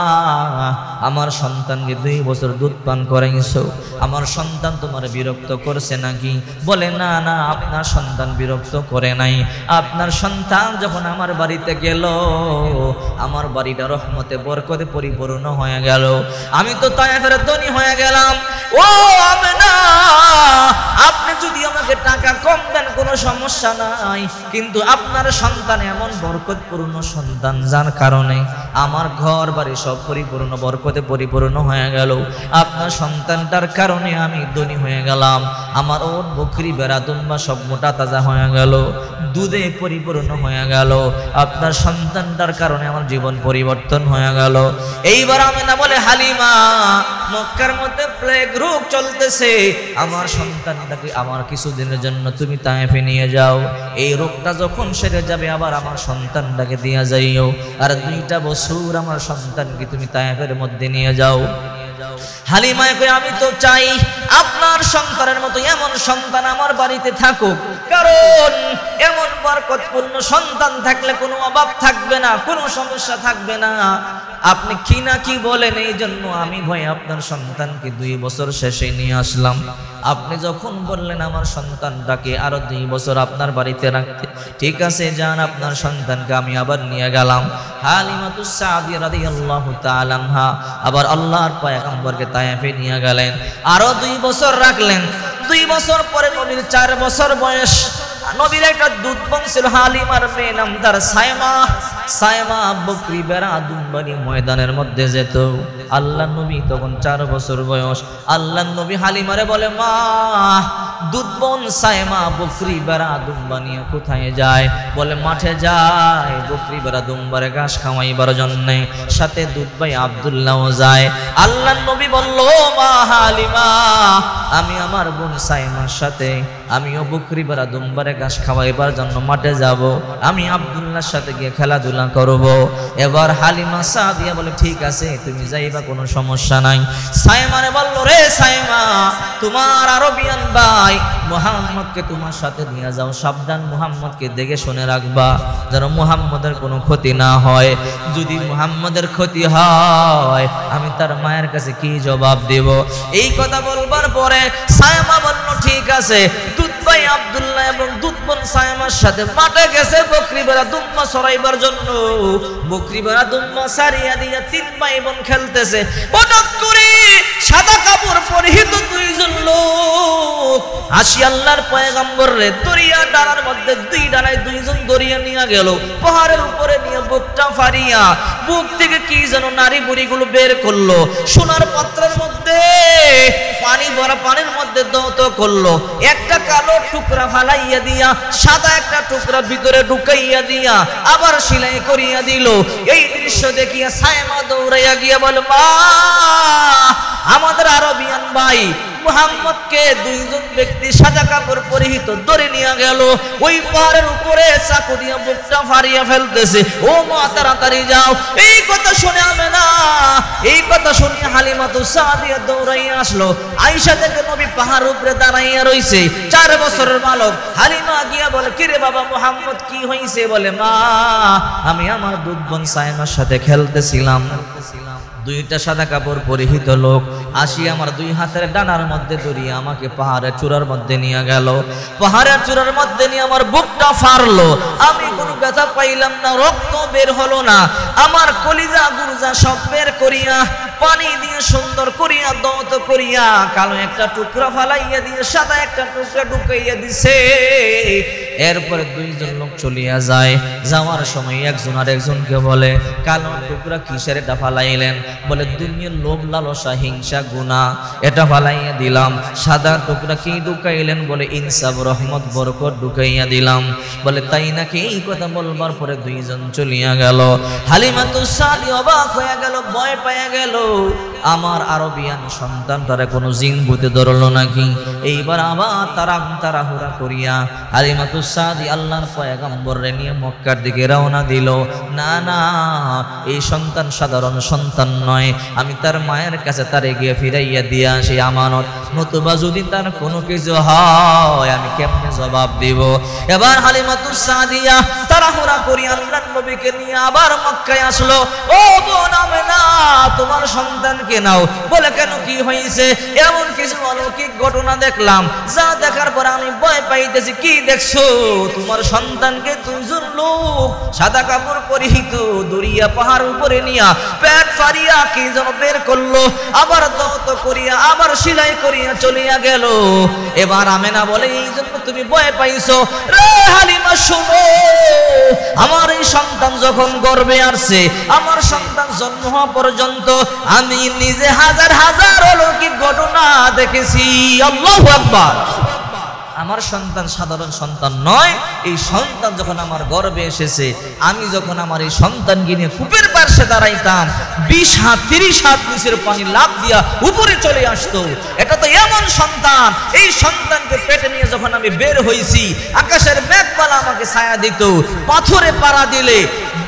Speaker 1: আমার সন্তানকে 2 বছর দুধ পান করাইছো, আমার সন্তান তোমার বিরক্ত করছে নাকি? বলে, না না, আপনার সন্তান বিরক্ত করে নাই। আপনার সন্তান যখন আমার বাড়িতে গেল, আমার বাড়িটা রহমতে বরকতে পরিপূর্ণ হয়ে গেল, আমি তো তায়েফের ধনী হয়ে গেলাম। ও আমেনা, আপনি যদি আমাকে টাকা কম দেন কোনো সমস্যা নাই, কিন্তু আপনার সন্তান এমন বরকতপূর্ণ সন্তান, যার কারণে আমার ঘর বাড়ি সব পরিপূর্ণ বরকতে পরিপূর্ণ হয়ে গেল। আপনার সন্তানটার কারণে আমি ধনী হয়ে গেলাম, আমার ওট বকরি বেড়া দুম্বা সব মোটা তাজা হয়ে গেল, দুধে পরিপূর্ণ হয়ে গেল। আপনার সন্তানটার কারণে আমার জীবন পরিবর্তন হয়ে গেল। এইবার আমেনা বলে, হালিমা, মক্কার মধ্যে প্লেগ রোগ চলতেছে, আমার সন্তানটাকে আমার কিছুদিনের জন্য তুমি তায়েফে নিয়ে যাও। এই রোগটা যখন সেরে যাবে, আবার আমার সন্তানটাকে দিয়ে যাইও, আর 2টা বছর আমার সন্তানকে তুমি তায়েফের মধ্যে নিয়ে যাও। হালিমায় কই, আমি তো চাই আপনার সন্তানের মতো এমন সন্তান আমার বাড়িতে থাকুক, কারণ এমন বরকতপূর্ণ সন্তান থাকলে কোনো অভাব থাকবে না, কোনো সমস্যা থাকবে না। আপনি কি না কি বলেন, এই জন্য আমি ভয় আপনার সন্তানকে 2 বছর শেষে নিয়ে আসলাম। আপনি যখন বললেন আমার সন্তানটাকে আরো 2 বছর আপনার বাড়িতে রাখতে, ঠিক আছে, যান, আপনার সন্তানকে আমি আবার নিয়ে গেলাম। হালিমাতু সাদিয়া রাদিয়াল্লাহু তাআলা আনহা আবার আল্লাহর পয়গম্বরকে তায়েফে নিয়ে গেলেন, আরো 2 বছর রাখলেন। 2 বছর পরে নবীর 4 বছর বয়স, নবীর একটা দুধ বোন ছিল, হালিমার মেয়ে নাম তার সায়মা। সায়মা বকরি বেড়া দুম্বানি ময়দানের মধ্যে যেত। আল্লাহ নবী তখন 4 বছর বয়স। আল্লাহ নবী হালিমারে বলে, মা, দুধ বোন সায়মা বকরি বেড়া দুম্বা নিয়ে কোথায় যায়? বলে, মাঠে যায় বকরি বেড়া দুম্বারে ঘাস খাওয়াইবার জন্য, সাথে দুধ ভাই আব্দুল্লাহও যায়। আল্লাহ নবী বলল, মা হালিমা, আমি আমার বোন সায়মার সাথে আমিও বকরি বেড়া দুম্বারে ঘাস খাওয়াইবার জন্য মাঠে যাব, আমি আব্দুল্লাহর সাথে গিয়ে খেলাধুলা করব। এবার হালিমা সাদিয়া বলে, ঠিক আছে, তুমি যাইবা, কোনো সমস্যা নাই। সায়মারে বলল, রে সাইমা, তোমার আরবিয়ান ভাই মুহাম্মদকে তোমার সাথে নিয়ে যাও, সাবধান, মুহাম্মদকে দেখে শুনে রাখবা যেন মুহাম্মদের কোনো ক্ষতি না হয়। যদি মুহাম্মদের ক্ষতি হয় আমি তার মায়ের কাছে কি জবাব দেব? এই কথা বলবার পরে সাইমা বলল ঠিক আছে। দুধ ভাই আব্দুল্লাহ এবং দুধ বোন সাইমার সাথে মাঠে গেছে বকরি বেড়া দুম্বা সরাইবার জন্য। বকরি বেড়া দুম্বা সারিয়া দিয়া তিন ভাই বোন খেলতেছে। হঠাৎ করে সাদা কাপড় পরিহিত দুইজন লোক আসি আল্লাহর পয়গম্বর রে দরিয়া ডানার মধ্যে, দুই ডানায় দুইজন দরিয়া নিয়ে গেল। পাহাড়ের উপরে নিয়ে বুকটা ফারিয়া বুক থেকে কি যেন নারী বুড়িগুলো বের করলো। সোনার পাত্রের মধ্যে পানি ভরা, পানির মধ্যে দৌত করলো। একটা কালো টুকরা ফালাইয়া দিয়া সাদা একটা টুকরা ভিতরে ঢুকাইয়া দিয়া আবার সেলাই করিয়া দিল। এই দৃশ্য দেখিয়া সাইমা দৌড়াইয়া গিয়া বলে, মা, আমাদের আরবিয়ান ভাই মুহাম্মদকে দুইজন ব্যক্তি সাদা কাপড় পরিহিত ধরে নিয়ে গেল। ওই পাহাড়ের উপরে চাকু দিয়ে বুকটা ফাড়িয়া ফেলতেছে। ও মা, তাড়াতাড়ি যাও। এই কথা শুনে আমেনা, এই কথা শুনে হালিমাতু সাদিয়া দৌড়াইয়া আসলো। আয়েশা থেকে নবী পাহাড়ের উপরে দাঁড়াইয়া রইছে, 4 বছরের বালক। হালিমা গিয়া বলে, কিরে বাবা মুহাম্মদ কি হইছে? বলে, মা, আমি আমার দুধ বোন সাইমার সাথে খেলতেছিলাম। দুইটা সাদা কাপড় পরিহিত লোক আসি আমার দুই হাতের ডানার মধ্যে ধরিয়ে আমাকে পাহাড়ের চূড়ার মধ্যে নিয়ে গেল। পাহাড়ের চূড়ার মধ্যে নিয়ে আমার বুকটা ফাড়লো। আমি কোনো ব্যথা পাইলাম না, রক্ত বের হলো না। আমার কলিজা গুরজা সব বের করিয়া পানি দিয়ে সুন্দর করিয়া দৌত করিয়া কালো একটা টুকরা ফালাইয়া দিয়ে সাদা একটা টুকরা ঢুকাইয়া দিছে। এরপরে দুইজন লোক চলিয়া যায়। যাওয়ার সময় একজন আর একজনকে বলে, কালো টুকরা কিসের এটা ফালাইলেন? বলে, দুনিয়ার লোভ লালসা হিংসা গুনাহ, এটা ফালাইয়া দিলাম। সাদা টুকরা কি ঢুকাইলেন? বলে, ইনসাফ রহমত বরকত ঢুকাইয়া দিলাম। বলে, তাই নাকি? এই কথা বলবার পরে দুইজন চলিয়া গেল। হালিমাতু সাদিয়া অবাক হয়ে গেল, ভয় পেয়ে গেল। আমার আরবিয়ান সন্তানটারে কোনো জিন ভূতে ধরলো নাকি? এইবার আবার তাড়াহুড়া করিয়া হালিমাতু সাদিয়া আল্লাহর পয়গম্বররে নিয়ে মক্কার দিকে রওনা দিল। না না, এই সন্তান সাধারণ সন্তান নয়, আমি তার মায়ের কাছে তারে গিয়ে ফিরাইয়া দিয়া সেই আমানত, নতুবা যদি তার কোনো কিছু হয় আমি কেমনে জবাব দিব? এবার হালিমাতু সাদিয়া তাড়াহুড়া করিয়া আল্লাহর নবীকে নিয়ে আবার মক্কায় আসলো। ও বোন আমেনা, তোমার সন্তানকে নাও। বলে, কেন, কি হয়েছে? এমন কিছু অলৌকিক ঘটনা দেখলাম, যা দেখার পর আমি ভয় পাইতেছি। কি দেখছো? তোমার সন্তানকে দুইজন লোক সাদা কাপড় পরিহিত দরিয়া পাহাড় উপরে নিয়া পেট ফাড়িয়া কি যেন বের করলো, আবার দৌত করিয়া আবার সেলাই করিয়া চলিয়া গেল। এবার আমেনা বলে, এই জন্য তুমি ভয় পাইছো? রে হালিমা, শোনো, আমার এই সন্তান যখন গর্ভে আসছে, আমার সন্তান জন্ম হওয়া পর্যন্ত আমি নিজে হাজার হাজার অলৌকিক ঘটনা দেখেছি। আল্লাহু আকবার। আমার সন্তান সাধারণ সন্তান নয়। এই সন্তান যখন আমার গর্ভে এসেছে, আমি যখন আমার এই সন্তানকে নিয়ে কূপের পাশে দাঁড়াইতাম, 20 হাত 30 হাত নিচের পানি লাফ দিয়া উপরে চলে আসতো। এটা তো এমন সন্তান, এই সন্তানকে পেটে নিয়ে যখন আমি বের হইছি, আকাশের মেঘমালা আমাকে ছায়া দিত। পাথরে পাড়া দিলে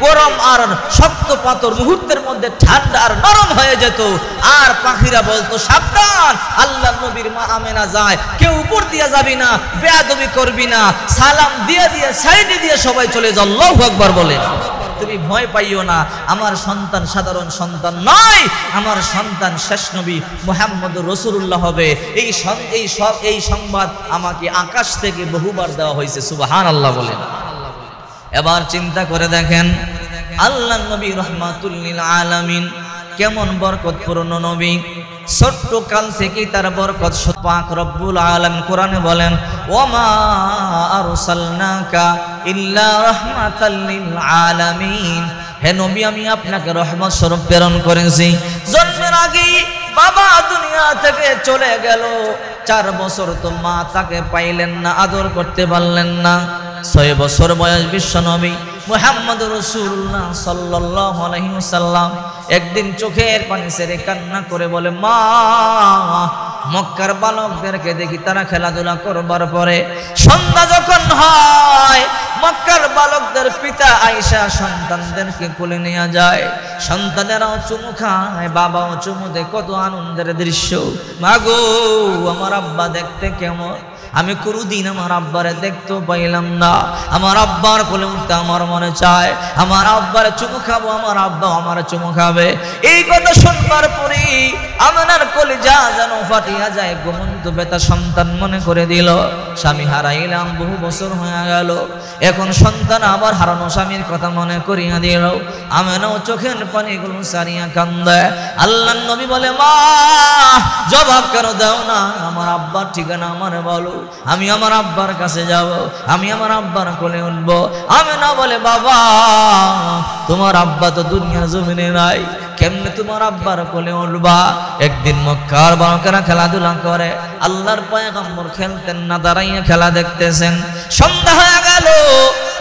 Speaker 1: গরম আর শক্ত পাথর মুহূর্তের মধ্যে ঠান্ডা আর নরম হয়ে যেত। আর পাখিরা বলতো, সাবধান, আল্লাহ নবীর মা আমেনা যায়, কেউ উপর দিয়ে যাবি না, বেয়াদবি করবি না। সালাম দিয়ে দিয়ে সাইডে দিয়ে সবাই চলে যাও। আল্লাহু আকবার বলে। তুমি ভয় পাইও না, আমার সন্তান সাধারণ সন্তান নয়, আমার সন্তান শেষ নবী মুহাম্মদুর রাসূলুল্লাহ হবে। এই সংবাদ আমাকে আকাশ থেকে বহুবার দেওয়া হয়েছে। সুবহানাল্লাহ বলেন। এবার চিন্তা করে দেখেন, আল্লাহ নবী রহমাতুল লিল আলামিন কেমন বরকতপূর্ণ নবী। ছোট্ট কাল থেকেই তার বরকত পাক রব্বুল আলামিন কোরআনে বলেন, ওমা আরসালনাকা ইল্লা রাহমাতাল লিল আলামিন। হে নবী, আমি আপনাকে রহমত স্বরূপ প্রেরণ করেছি। জন্মের আগেই বাবা দুনিয়া থেকে চলে গেল। 4 বছর তো মা তাকে পাইলেন না, আদর করতে পারলেন না। 6 বছর বয়স বিশ্ব নবী মুহাম্মদুর রাসূলুল্লাহ সাল্লাল্লাহু আলাইহি ওয়াসাল্লাম একদিন চোখের পানি ছেড়ে কান্না করে বলে, মা, মক্কার বালকদেরকে দেখি তারা খেলাধুলা করবার পরে সন্ধ্যা যখন হয় মক্কার বালকদের পিতা আয়েশা সন্তানদেরকে কোলে নিয়ে যায়, সন্তানেরাও চুমু খায়, বাবাও চুমু দেয়। কত আনন্দের দৃশ্য। মাগো আমার আব্বা দেখতে কেমন, আমি কোনোদিন আমার আব্বারে দেখতেও পাইলাম না। আমার আব্বার কোলে উঠতে আমার মনে চায়, আমার আব্বারে চুমু খাবো, আমার আব্বা আমার চুমু খাবে। এই কথা শুনবার পরে আমার কলিজা যেন ফাটিয়া যায়। ঘুমন্ত বেতা সন্তান মনে করে দিল, স্বামী হারাইলাম, বহু বছর হয়ে গেল, এখন সন্তান আবার হারানো স্বামীর কথা মনে করিয়া দিল। আমেনাও চোখের পানিগুলো সারিয়া কান্দে। আল্লাহর নবী বলে, মা জবাব কেন দাও না, আমার আব্বার ঠিকানা আমার বলো, আমি আমার আব্বার কাছে যাব, আমি আমার আব্বার কোলে উঠব। আমেনা বলে, বাবা তোমার আব্বা তো দুনিয়ার জমিনে নাই, কেমনে তোমার আব্বার কোলে উঠবা? একদিন মক্কার বালকেরা খেলাধুলা করে, আল্লাহর পয়গম্বর খেলতেন না, দাঁড়াইয়া খেলা দেখতেছেন। সন্ধ্যা হয়ে গেল,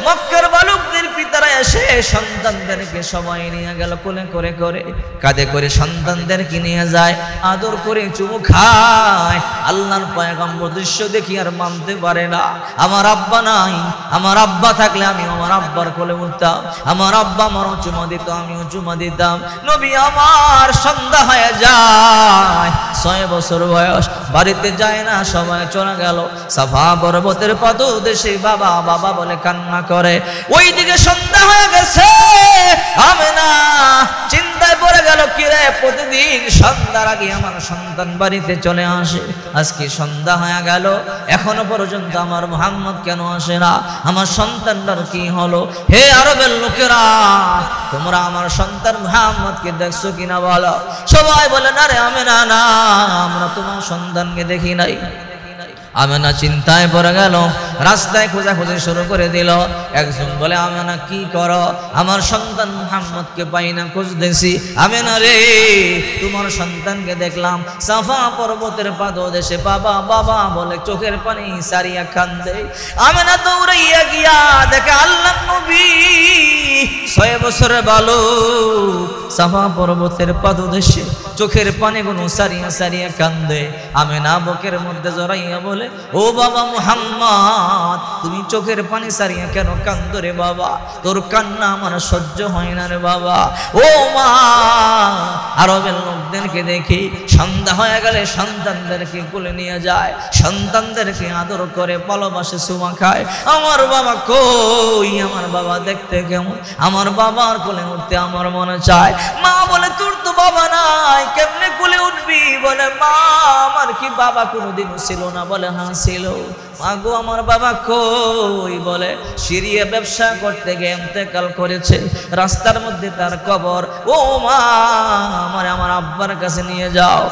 Speaker 1: মক্কার বালকদের পিতারা এসে সন্তানদেরকে সবাই নিয়ে গেল কোলে করে করে, কাঁধে করে সন্তানদেরকে নিয়ে যায়, আদর করে চুমু খায়। আল্লাহর পয়গম্বর দৃশ্য দেখি আর মানতে পারে না। আমার আব্বা নাই, আমার আব্বা থাকলে আমি আমার আব্বার কোলে উঠতাম, আমার আব্বা আমারও চুমা দিত, আমিও চুমা দিতাম। নবী আমার সন্ধ্যা হয়ে যায়, 6 বছর বয়স, বাড়িতে যায় না, সবাই চলে গেল। সাফা পর্বতের পাদদেশে বাবা বাবা বলে কান্না করে। ওইদিকে সন্ধ্যা হয়ে গেছে, আমেনা চিন্তায় পড়ে গেল, কিরে প্রতিদিন সন্ধ্যার আগে আমার সন্তান বাড়িতে চলে আসে, আজকে সন্ধ্যা হয়ে গেল, এখনো পর্যন্ত আমার মুহাম্মদ কেন আসে না? আমার সন্তানটার কি হলো? হে আরবের লোকেরা, তোমরা আমার সন্তান মুহাম্মদকে দেখছো কিনা বলো? সবাই বলে, না রে আমেনা, না, আমরা তোমার সন্তানকে দেখি নাই। আমেনা চিন্তায় পড়ে গেল, রাস্তায় খোঁজাখুঁজি শুরু করে দিল। একজন বলে, আমেনা কি করো? আমার সন্তান মুহাম্মদকে পাই না, খুঁজতেছি। আমেনা রে, তোমার সন্তানকে দেখলাম সাফা পর্বতের পাদদেশে, বাবা বাবা বলে চোখের পানি সারিয়া কান্দে। আমেনা দৌড়াইয়া গিয়া দেখে আল্লাহর নবী 6 বছরের বালক সাফা পর্বতের পাদদেশে চোখের পানিগুলো সারিয়া সারিয়া কান্দে। আমেনা বুকের মধ্যে জড়াইয়া বলে, ও বাবা মুহাম্মদ, তুমি চোখের পানি সারিয়া কেন কান্দো রে বাবা? তোর কান্না আমার সহ্য হয় না রে বাবা। ও মা, আরবের লোকদেরকে দেখি সন্ধ্যা হয়ে গেলে সন্তানদেরকে কোলে নিয়ে যায়, সন্তানদেরকে আদর করে, ভালোবাসে, চুমা খায়। আমার বাবা কই? আমার বাবা দেখতে কেমন? আমার বাবার কোলে উঠতে আমার মনে চায়। মা বলে, তোর তো বাবা নাই, কেমনে কোলে উঠবি? বলে, মা আমার কি বাবা কোনোদিনও ছিল না? বলে, হ্যাঁ ছিল। মাগো আমার বাবা কই? বলে, সিরিয়া ব্যবসা করতে গিয়ে ইন্তেকাল করেছে, রাস্তার মধ্যে তার কবর। ও মা, আমার আব্বার কাছে নিয়ে যাও,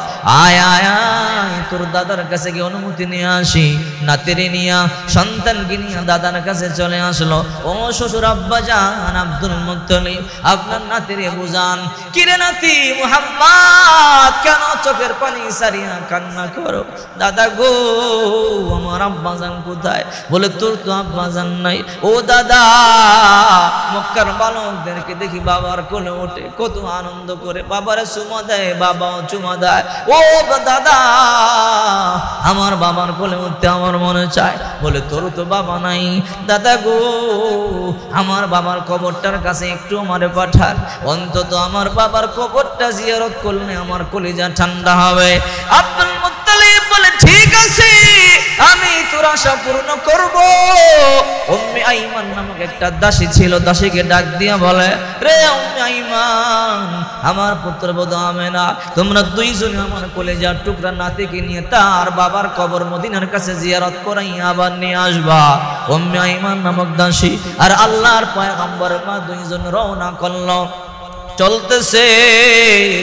Speaker 1: আয় আয় আয়, তোর দাদার কাছে গিয়ে অনুমতি নিয়ে আসি। নাতিরে নিয়া, সন্তানকে নিয়ে দাদার কাছে চলে আসলো। ও শ্বশুর আব্বা জান আব্দুল মুত্তালিব, আপনার নাতিরে বুঝান। কিরে নাতি মুহাম্মদ, কেন চোখের পানি সারিয়া কান্না করো? দাদা গো, আমার আব্বা জান কোথায়? বলে, তোর তো আব্বা জান নাই। ও দাদা, মক্কার বালকদেরকে দেখি বাবার কোলে ওঠে, কত আনন্দ করে, বাবারে চুমা দেয়, বাবাও চুমা দেয়। ও দাদা, আমার বাবার কোলে উঠতে আমার মনে চায়। বলে, তোর তো বাবা নাই। দাদা গো, আমার বাবার কবরটার কাছে একটু আমারে পাঠান, অন্তত আমার বাবার কবরটা জিয়ারত করলে আমার কলিজা ঠান্ডা হবে। আব্দুল মুত্তালিব বলে, ঠিক আছে, আমি তোর আশা পূর্ণ করব। উম্মে আইমান নামক একটা দাসী ছিল, দাসীকে ডাক দিয়া বলে, রে উম্মে আইমান, আমার পুত্রবধূ আমেনা, তোমরা দুইজনে আমার কলিজার টুকরা নাতিকে নিয়ে তার বাবার কবর মদিনার কাছে জিয়ারত করাইয়া আবার নিয়ে আসবা। উম্মে আইমান নামক দাসী আর আল্লাহর পয়গম্বর মা দুইজন রওনা করলো। চলতেছে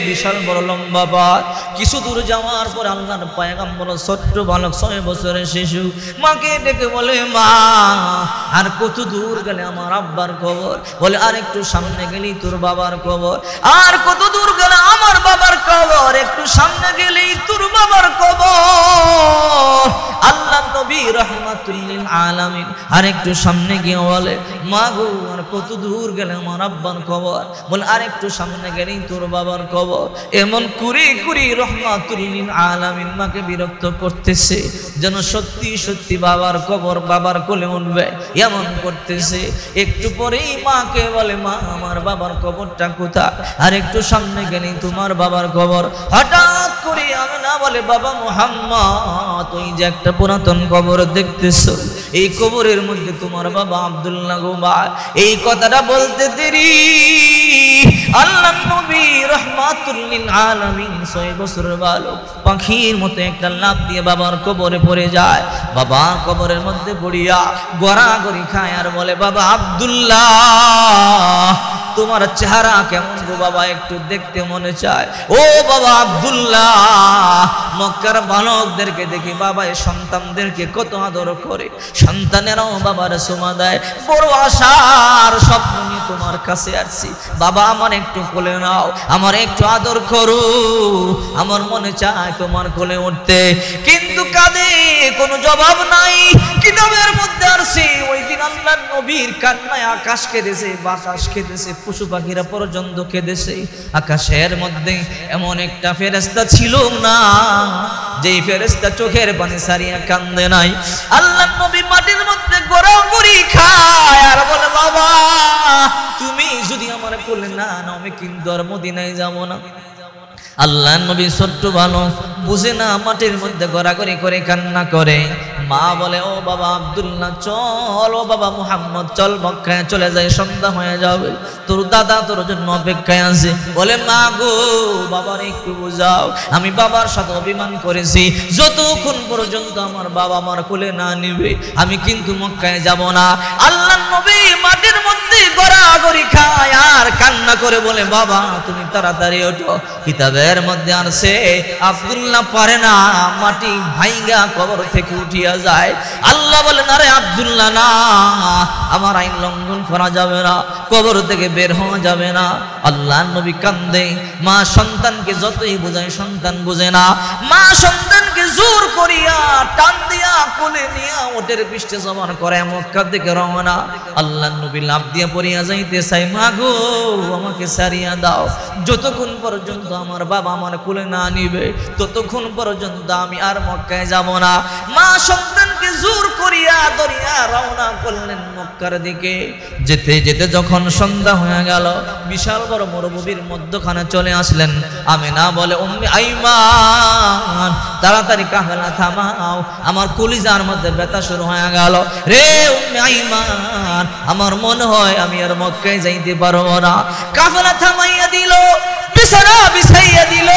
Speaker 1: বিশাল বড় লম্বা পথ। কিছু দূর যাওয়ার পর আল্লাহর পয়গম্বর ছোট্ট বালক 6 বছরের শিশু মাকে ডেকে বলে, মা আর কত দূর গেলে আমার আব্বার কবর? বলে, আর একটু সামনে গেলেই তোর বাবার কবর। আর কত দূর গেলে আমার বাবার কবর? একটু সামনে গেলেই তোর বাবার কবর। আল্লাহ নবী রাহমাতুল লিল আলামিন আর একটু সামনে গিয়ে বলে, মা গো, আর কত দূর গেলে আমার আব্বার কবর, বলে আর একটু সামনে গেলেই তোর বাবার কবর। এমন কুরি কুরি রহমাতুল লিল আলামিন মাকে বিরক্ত করতেছে, যেন সত্যি সত্যি বাবার কবর বাবার কোলে উঠবে এমন করতেছে। একটু পরেই মাকে বলে, মা আমার বাবার কবরটা কোথায়? আর একটু সামনে গেলেই তোমার বাবার কবর। হঠাৎ করে আমিনা বলে, বাবা মুহাম্মদ, ওই যে একটা পুরাতন কবর দেখতেছো, এই কবরের মধ্যে তোমার বাবা আব্দুল্লাহ গো ভাই। এই কথাটা বলতে দেরি আল্লাহ নবী রাহমাতুল লিল আলামিন 6 বছরের বালক পাখির মতো একটা লাফ দিয়ে বাবার কবরে পড়ে যায়। বাবা কবরের মধ্যে পড়িয়া গড়াগড়ি খায় আর বলে, বাবা আব্দুল্লাহ, তোমার চেহারা কেমন গো বাবা, একটু দেখতে মনে চায়। ও বাবা আব্দুল্লাহ, মক্কার বালকদেরকে দেখি বাবা এই সন্তানদেরকে কত আদর করে, সন্তানেরাও বাবার সুমা দেয়। বড় আশার স্বপ্ন নিয়ে তোমার কাছে আসছি বাবা, আমার একটু কোলে নাও, আমার একটু আদর করো, আমার মনে চায় তোমার কোলে উঠতে। কিন্তু কাঁদে, কোনো জবাব নাই। কিতাবের মধ্যে আসছে ওই দিন আল্লাহ নবীর কান্নায় আকাশ কেঁদেছে, বাতাস কেঁদেছে, পশু পাখিরা পর্যন্ত কেঁদেছে। আকাশের মধ্যে এমন একটা ফেরেশতা ছিল না যেই ফেরেশতা চোখের পানি সারিয়া কান্দে নাই। আল্লাহ নবী মাটির মধ্যে গড়াগড়ি খায় আর বলে, বাবা তুমি যদি আমার কোলে না নাও আমি কিন্তু আর মদিনায় যাব না। আল্লাহ নবী ছোট্ট ভালো বুঝে না, মাটির মধ্যে গড়াগড়ি করে কান্না করে। মা বলে, ও বাবা আব্দুল্লাহ চল, ও বাবা মুহাম্মদ চল, মক্কায় চলে যায়, সন্ধ্যা হয়ে যাবে, তোর দাদা তোর জন্য অপেক্ষায় আছে। বলে, মা গো বাবার একটু বুঝাও, আমি বাবার সাথে অভিমান করেছি, যতক্ষণ পর্যন্ত আমার বাবা আমার কোলে না নিবে আমি কিন্তু মক্কায় যাব না। আল্লাহ নবী মাটির মধ্যে গড়াগড়ি খায় আর কান্না করে বলে, বাবা তুমি তাড়াতাড়ি ওঠো। কিতাবের মধ্যে আছে আব্দুল্লাহ পারে না, মাটি ভাইঙ্গা কবর থেকে উঠিয়া যায়। আল্লাহ বলেন, আরে আব্দুল্লাহ না, আমার আইন লঙ্ঘন করা যাবে না, কবর থেকে বের হওয়া যাবে না। আল্লাহ নবী কান্দে। মা সন্তানকে যতই বোঝায় সন্তান বোঝে না। মা সন্তানকে জোর করিয়া টান দিয়া কোলে নিয়া ওটের পৃষ্ঠে জমান করে মক্কা থেকে রওনা। আল্লাহ নবী লাফ দিয়া পড়িয়া যাইতে চাই, মা গো আমাকে সারিয়া দাও, যতক্ষণ পর্যন্ত আমার বাবা আমার কোলে না নিবে ততক্ষণ পর্যন্ত আমি আর মক্কায় যাব না। মা সন্তানকে জোর করিয়া ধরিয়া রওনা করলেন মক্কার দিকে। যেতে যেতে যখন সন্ধ্যা হয়ে গেল, বিশাল বড় মরুভূমির মধ্যখানে চলে আসলেন। আমিনা বলে, উম্মে আইমান তাড়াতাড়ি কাফেলা থামাও, আমার কলিজার মধ্যে ব্যথা শুরু হয়ে গেল। রে উম্মে আইমান, আমার মনে হয় আমি আর মক্কায় যাইতে পারবো না। কাফেলা থামাইয়া দিল, বিছানা বিছাইয়া দিল।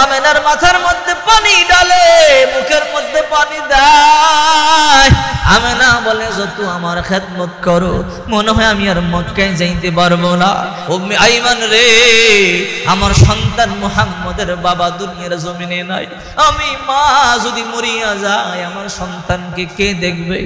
Speaker 1: আমিনার মাথার মধ্যে পানি ডালে, মুখের মধ্যে পানি দেয়। আমিনা বলে, যত আমার খেদমত করো মনে হয় আমি আর মক্কায় যাইতে পারবো না। উম্মে আইমান রে, আমার সন্তান মুহাম্মদের বাবা দুনিয়ার জমিনে নাই, আমি মা যদি মরিয়া যায় আমার সন্তানকে কে দেখবে,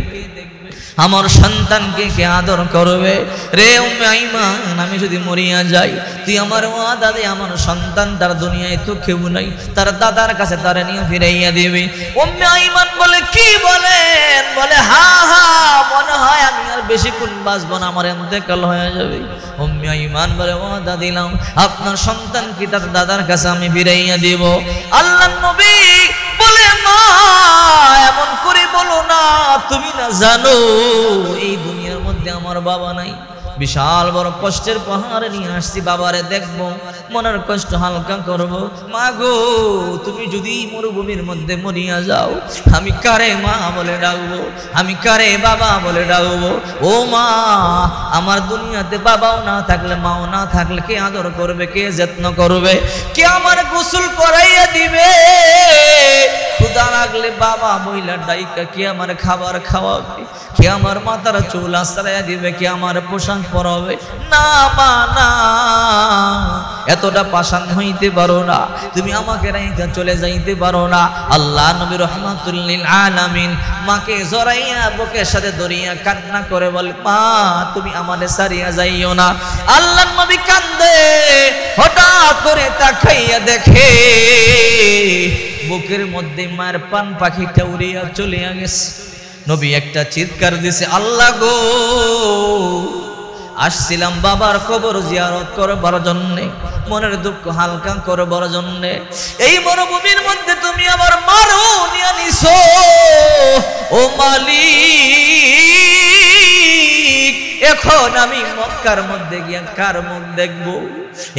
Speaker 1: আমার সন্তানকে কে আদর করবে? রে উম্মে আইমান, আমি যদি মরিয়া যাই তুই আমার ওয়াদা দে আমার সন্তান তার দুনিয়ায় তো কেউ নাই, তার দাদার কাছে তারা নিয়ে ফিরাইয়া দিবি। উম্মে আইমান বলে, কি বলেন? বলে, হা হা, মনে হয় আমি আর বেশিক্ষণ বাঁচবো না, আমার ইন্তেকাল হয়ে যাবে। উম্মে আইমান বলে, ওয়াদা দিলাম আপনার সন্তানকে তার দাদার কাছে আমি ফিরাইয়া দিব। আল্লাহর নবী বলে, মা এমন করে বলো না, তুমি না জানো এই দুনিয়ার মধ্যে আমার বাবা নাই, বিশাল বড় কষ্টের পাহাড় নিয়ে আসছি, বাবারে দেখবো, মনের কষ্ট হালকা করব। মা গো তুমি যদি মরুভূমির মধ্যে মরিয়া যাও আমি কারে মা বলে ডাকবো, আমি কারে বাবা বলে ডাকবো? ও মা, আমার দুনিয়াতে বাবাও না থাকলে মাও না থাকলে কে আদর করবে, কে যত্ন করবে, কে আমার গোসল করাইয়া দিবে? ক্ষুধা লাগলে বাবা মহিলা ডাইকা কে আমার খাবার খাওয়াবে, কে আমার মাথার চুল আশ্রয়া দিবে, কে আমার পোশাক পরাবে? না মা না, এতটা পাষাণ হইতে পারো না, তুমি আমাকে রাইখা চলে যাইতে পারো না। আল্লাহ নবী রাহমাতুল লিল আলামিন মাকে জড়াইয়া বুকের সাথে ধরিয়া কান্না করে বলে, মা তুমি আমারে ছাড়িয়া যাইও না। আল্লাহ নবী কান্দে, হঠাৎ করে তাকাইয়া দেখে বুকের মধ্যে মায়ের পান পাখিটা উড়িয়া চলিয়া গেছে। নবী একটা চিৎকার দিছে, আল্লাহ গো, আসছিলাম বাবার কবর জিয়ারত করবার জন্যে, মনের দুঃখ হালকা করবার জন্যে। এই মরুভূমির মধ্যে তুমি আমার মারও নিয়ে নিছো, ও মালিক, এখন আমি মক্কার মধ্যে গিয়া কার মুখ দেখবো?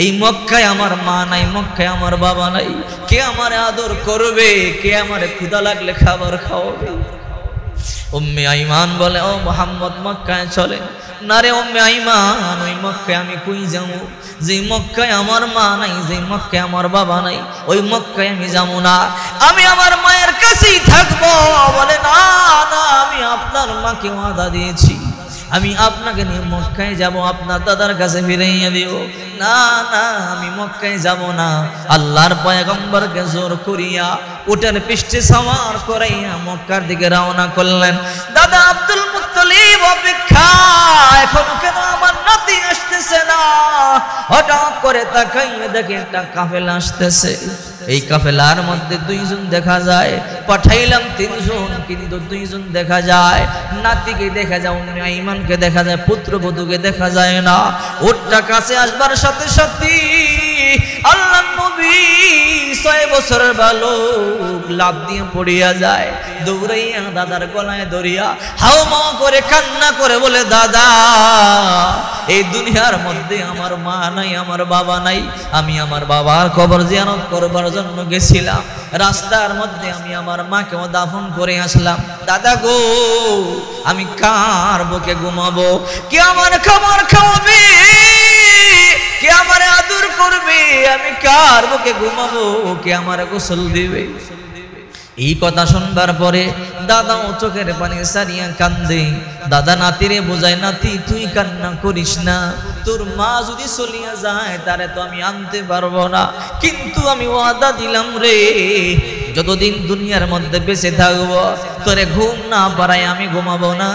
Speaker 1: এই মক্কায় আমার মা নাই, মক্কায় আমার বাবা নাই, কে আমারে আদর করবে? কে আমারে ক্ষুধা লাগলে খাবার খাওয়াবে? উম্মে আইমান বলে, ও মুহাম্মদ মক্কায় চলে না রে উম্মে আইমান, ওই মক্কায় আমি কই যাবো? যে মক্কায় আমার মা নাই, যে মক্কায় আমার বাবা নাই, ওই মক্কায় আমি যাবো না, আমি আমার মায়ের কাছেই থাকবো। বলে, না না, আমি আপনার মাকে ওয়াদা দিয়েছি, আমি আপনাকে নিয়ে মক্কায় যাব, আপনার দাদার কাছে ফিরাইয়া দিব। না না, আমি মক্কায় যাব না। আল্লাহর পয়গম্বরকে জোর করিয়া উটের পৃষ্ঠে সাওয়ার করাইয়া মক্কার দিকে রওনা করলেন। দাদা আব্দুল মুত্তালিব অপেক্ষা, এখন কেন আমার নাতি আসতেছে না? হঠাৎ করে তাকাইয়া দেখে একটা কাফেলা আসতেছে। এই কাফেলার মধ্যে দুইজন দেখা যায়, পাঠাইলাম তিনজন, কিন্তু দুইজন দেখা যায়। নাতিকে দেখা যায়, উম্মে আইমানকে দেখা যায়, পুত্রবধূকে দেখা যায় না। ওটা কাছে আসবার সাথে সাথে আল্লাহর নবী 6 বছরের বালক লাফ দিয়ে পড়িয়া যায়, দৌড়াইয়া দাদার গলায় ধরিয়া হাওমাও করে কান্না করে বলে, দাদা, এই দুনিয়ার মধ্যে আমার মা নাই, আমার বাবা নাই, আমি আমার বাবার কবর জিয়ারত করবার জন্য গেছিলাম, রাস্তার মধ্যে আমি আমার মাকেও দাফন করে আসলাম। দাদা গো, আমি কার বুকে ঘুমাবো? কে আমার খাবার খাওয়াবে? কে আমার আদর করবে? আমি কার বুকে ঘুমাবো? কে আমার গোসল দিবে? এই কথা শুনবার পরে দাদাও চোখের পানি সারিয়া কান্দে। দাদা নাতিরে বোঝায়, নাতি তুই কান্না করিস না, তোর মা যদি চলিয়া যায় তারে তো আমি আনতে পারবো না, কিন্তু আমি ওয়াদা দিলাম রে, যতদিন দুনিয়ার মধ্যে বেঁচে থাকবো তোরে ঘুম না পারায় আমি ঘুমাবো না,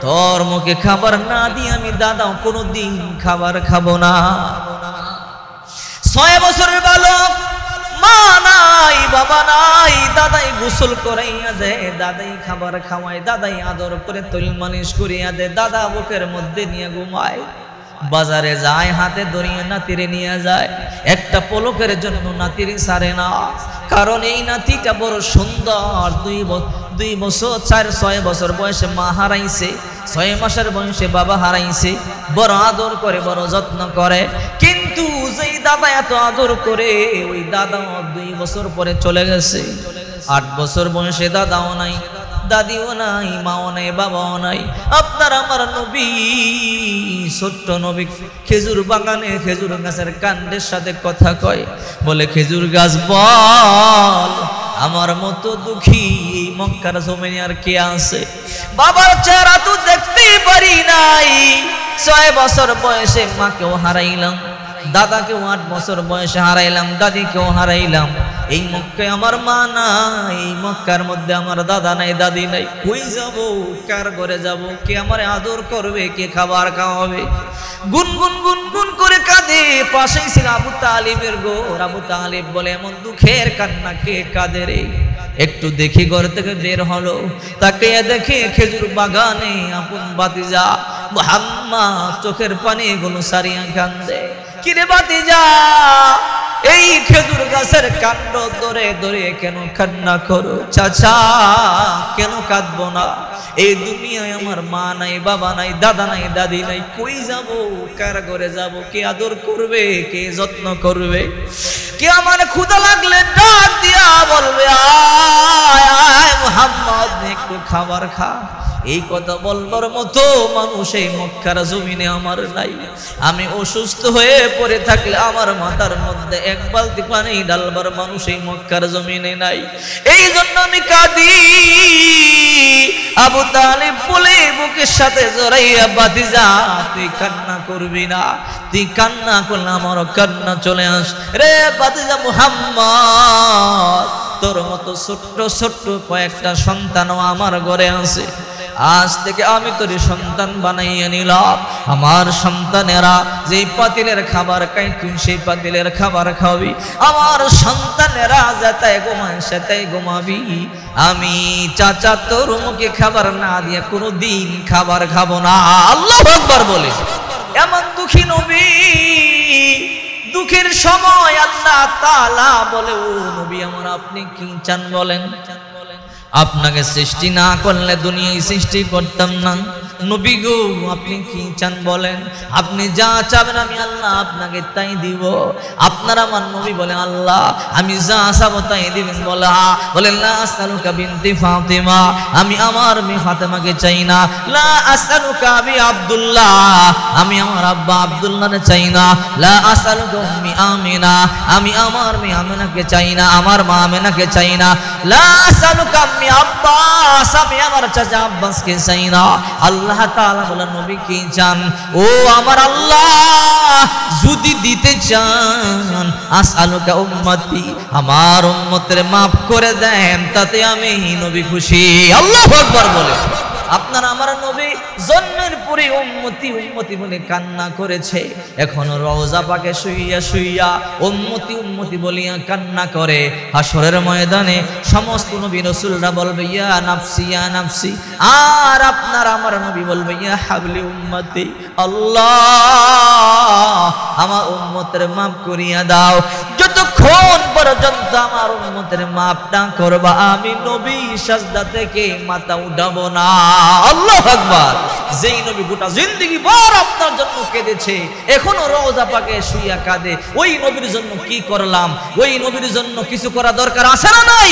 Speaker 1: তোর মুখে খাবার না দিয়ে আমি দাদাও কোনোদিন খাবার খাবো না। 6 বছরের বালক, মা নাই, বাবা নাই, দাদাই গোসল করাইয়া দেয়, দাদাই খাবার খাওয়ায়, দাদাই আদর করে তৈল মালিশ করিয়া দেয়, দাদা বুকের মধ্যে নিয়ে ঘুমায়। বাজারে যায়, হাতে ধরিয়া নাতিরে নিয়ে যায়, একটা পলকের জন্য নাতিরে ছাড়ে না, কারণ এই নাতিটা বড় সুন্দর। 2 বছর 4-6 বছর বয়সে মা হারাইছে, 6 মাসের বয়সে বাবা হারাইছে, বড় আদর করে, বড় যত্ন করে। কিন্তু যেই দাদা এত আদর করে, ওই দাদাও 2 বছর পরে চলে গেছে। 8 বছর বয়সে দাদাও নাই, দাদিও নাই, মাও নাই, বাবাও নাই। আপনার আমার নবী, ছোট্ট নবী খেজুর বাগানে খেজুর গাছের কাণ্ডের সাথে কথা কয়, বলে, খেজুর গাছ বল, আমার মতো দুঃখী এই মক্কার জমিনে আর কে আছে? বাবার চেহারা তো দেখতে পারি নাই। 6 বছর বয়সে মাকেও হারাইলাম, দাদাকেও 8 বছর বয়সে হারাইলাম, দাদিকেও হারাইলাম। এই মক্কায় আমার মা নাই, এই মক্কার মধ্যে আমার দাদা নাই, দাদি নাই, কই যাব? কার ঘরে যাব? কে আমারে আদর করবে? কে খাবার খাওয়াবে? গুনগুন গুনগুন করে কাঁদে। পাশেই ছিল আবু তালিবের ঘর। আবু তালিব বলে, এমন দুঃখের কান্না কে কাঁদে রে? একটু দেখি ঘর থেকে বের হলো, তাকে দেখে খেজুর বাগানে আপন ভাতিজা মুহাম্মদ চোখের পানি গুলো সারিয়া কান্দে। কিরে ভাতিজা, এই খেজুর গাছের কাণ্ড ধরে ধরে কেন কান্না করো? চাচা, কেন কাঁদবো না? এই দুনিয়ায় আমার মা নাই, বাবা নাই, দাদা নাই, দাদি নাই, কই যাব? কার ঘরে যাব? কে আদর করবে? কে যত্ন করবে? কে আমার ক্ষুধা লাগলে ডাক দিয়া বলবে, আয় আয় মুহাম্মদ, একটু খাবার খা? এই কথা বলবার মতো মানুষ এই মক্কার জমিনে আমার নাই। আমি অসুস্থ হয়ে পড়ে থাকলে আমার মাথার মধ্যে 1 বালতি পানি ঢালবার মানুষ এই মক্কার জমিনে নাই। এই জন্য আমি কাঁদি। আবু তালিব বলে বুকের সাথে জড়াইয়া, ভাতিজা তুই কান্না করবি না, তুই কান্না করলে আমারও কান্না চলে আস রে ভাতিজা মুহাম্মদ। তোর মতো ছোট্ট ছোট্ট কয়েকটা সন্তানও আমার ঘরে আছে। আজ থেকে আমি তোর সন্তান বানাইয়া নিলাম। আমার সন্তানেরা যেই পাতিলের খাবার খায় তুই সেই পাতিলের খাবার খাবি। আমার সন্তানেরা যেটায় ঘুমায় সেটাই ঘুমাবি। আমি চাচা তোর মুখে খাবার না দিয়ে কোনোদিন খাবার খাবো না। আল্লাহু আকবার বলে। এমন দুঃখী নবী, দুঃখের সময় আল্লাহ তাআলা বলে, ও নবী আমার আপনি কি চান বলেন? আপনাকে সৃষ্টি না করলে দুনিয়ায় সৃষ্টি করতাম না। নবী গো আপনি কি চান বলেন? আপনি যা চাবেন আমি আল্লাহ আপনাকে তাই দিব। আপনার আমার নবী বলে, আল্লাহ আমি যা চাবো তাই দিবেন? বলেন লা আসআলুকা বিনতি ফাতিমা, আমি আমার মেয়ে ফাতেমাকে চাই না। লা আসআলুকা আবি আব্দুল্লাহ, আমি আমার আব্বা আব্দুল্লাহকে চাই না। লা আসআলুকা উম্মি আমিনা, আমি আমার মেয়ে আমিনাকে চাই না, আমার মা আমিনাকে চাই না। লা আসআলুকা আম্মি আব্বাস, আমি আমার চাচা আব্বাসকে চাই না। আল্লাহ তাআলা বলেন নবী কি চান? ও আমার আল্লাহ যদি দিতে চান আসআলুকা উম্মতি, আমার উম্মতের maaf করে দেন, তাতে আমি নবী খুশি। আল্লাহু আকবার বলে। আপনার আমার নবী জন্মের পরে উম্মতি উম্মতি বলে কান্না করেছে, এখনো রওজা পাকে শুইয়া শুইয়া উম্মতি উম্মতি বলিয়া কান্না করে। হাসরের ময়দানে সমস্ত নবী রাসূলরা বলবে ইয়া নাফসি ইয়া নাফসি, আর আপনার আমার নবী বলবে ইয়া হাবলি উম্মতি, আল্লাহ আমার উম্মতের maaf করিয়া দাও। যতক্ষণ পর্যন্ত আমার উম্মতের maaf না করবা আমি নবী সাজদা থেকে মাথা উঠাবো না। আল্লাহু আকবার। যেই নবী গোটা জিন্দেগি ভর আপনার জন্য কেঁদেছে, এখনো রওজা পাকে শুইয়া কাঁদে, ওই নবীর জন্য কি করলাম? ওই নবীর জন্য কিছু করা দরকার আছে না নাই?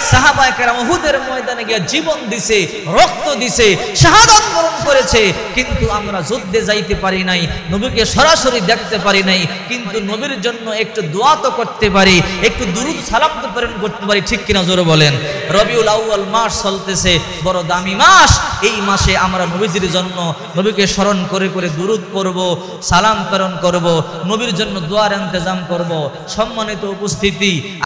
Speaker 1: সাহাবায়ে কেরাম উহুদের ময়দানে গিয়ে জীবন দিছে, রক্ত দিছে, শাহাদাত বরণ করেছে, কিন্তু আমরা যুদ্ধে যাইতে পারি নাই, নবীকে সরাসরি দেখতে পারি নাই, কিন্তু নবীর জন্য একটু দোয়া তো করতে পারি, একটু দুরূদ সালাম তো প্রেরণ করতে পারি, ঠিক কিনা জোরে বলেন? রবিউল আউয়াল মাস চলতেছে, বড় দামি মাস। এই মাসে আমরা নবীজির জন্য নবীকে স্মরণ করে করে দুরূদ পড়ব, সালাম প্রেরণ করব, নবীর জন্য দোয়ার ইন্তজাম করব। সম্মানিত উপস্থিতি,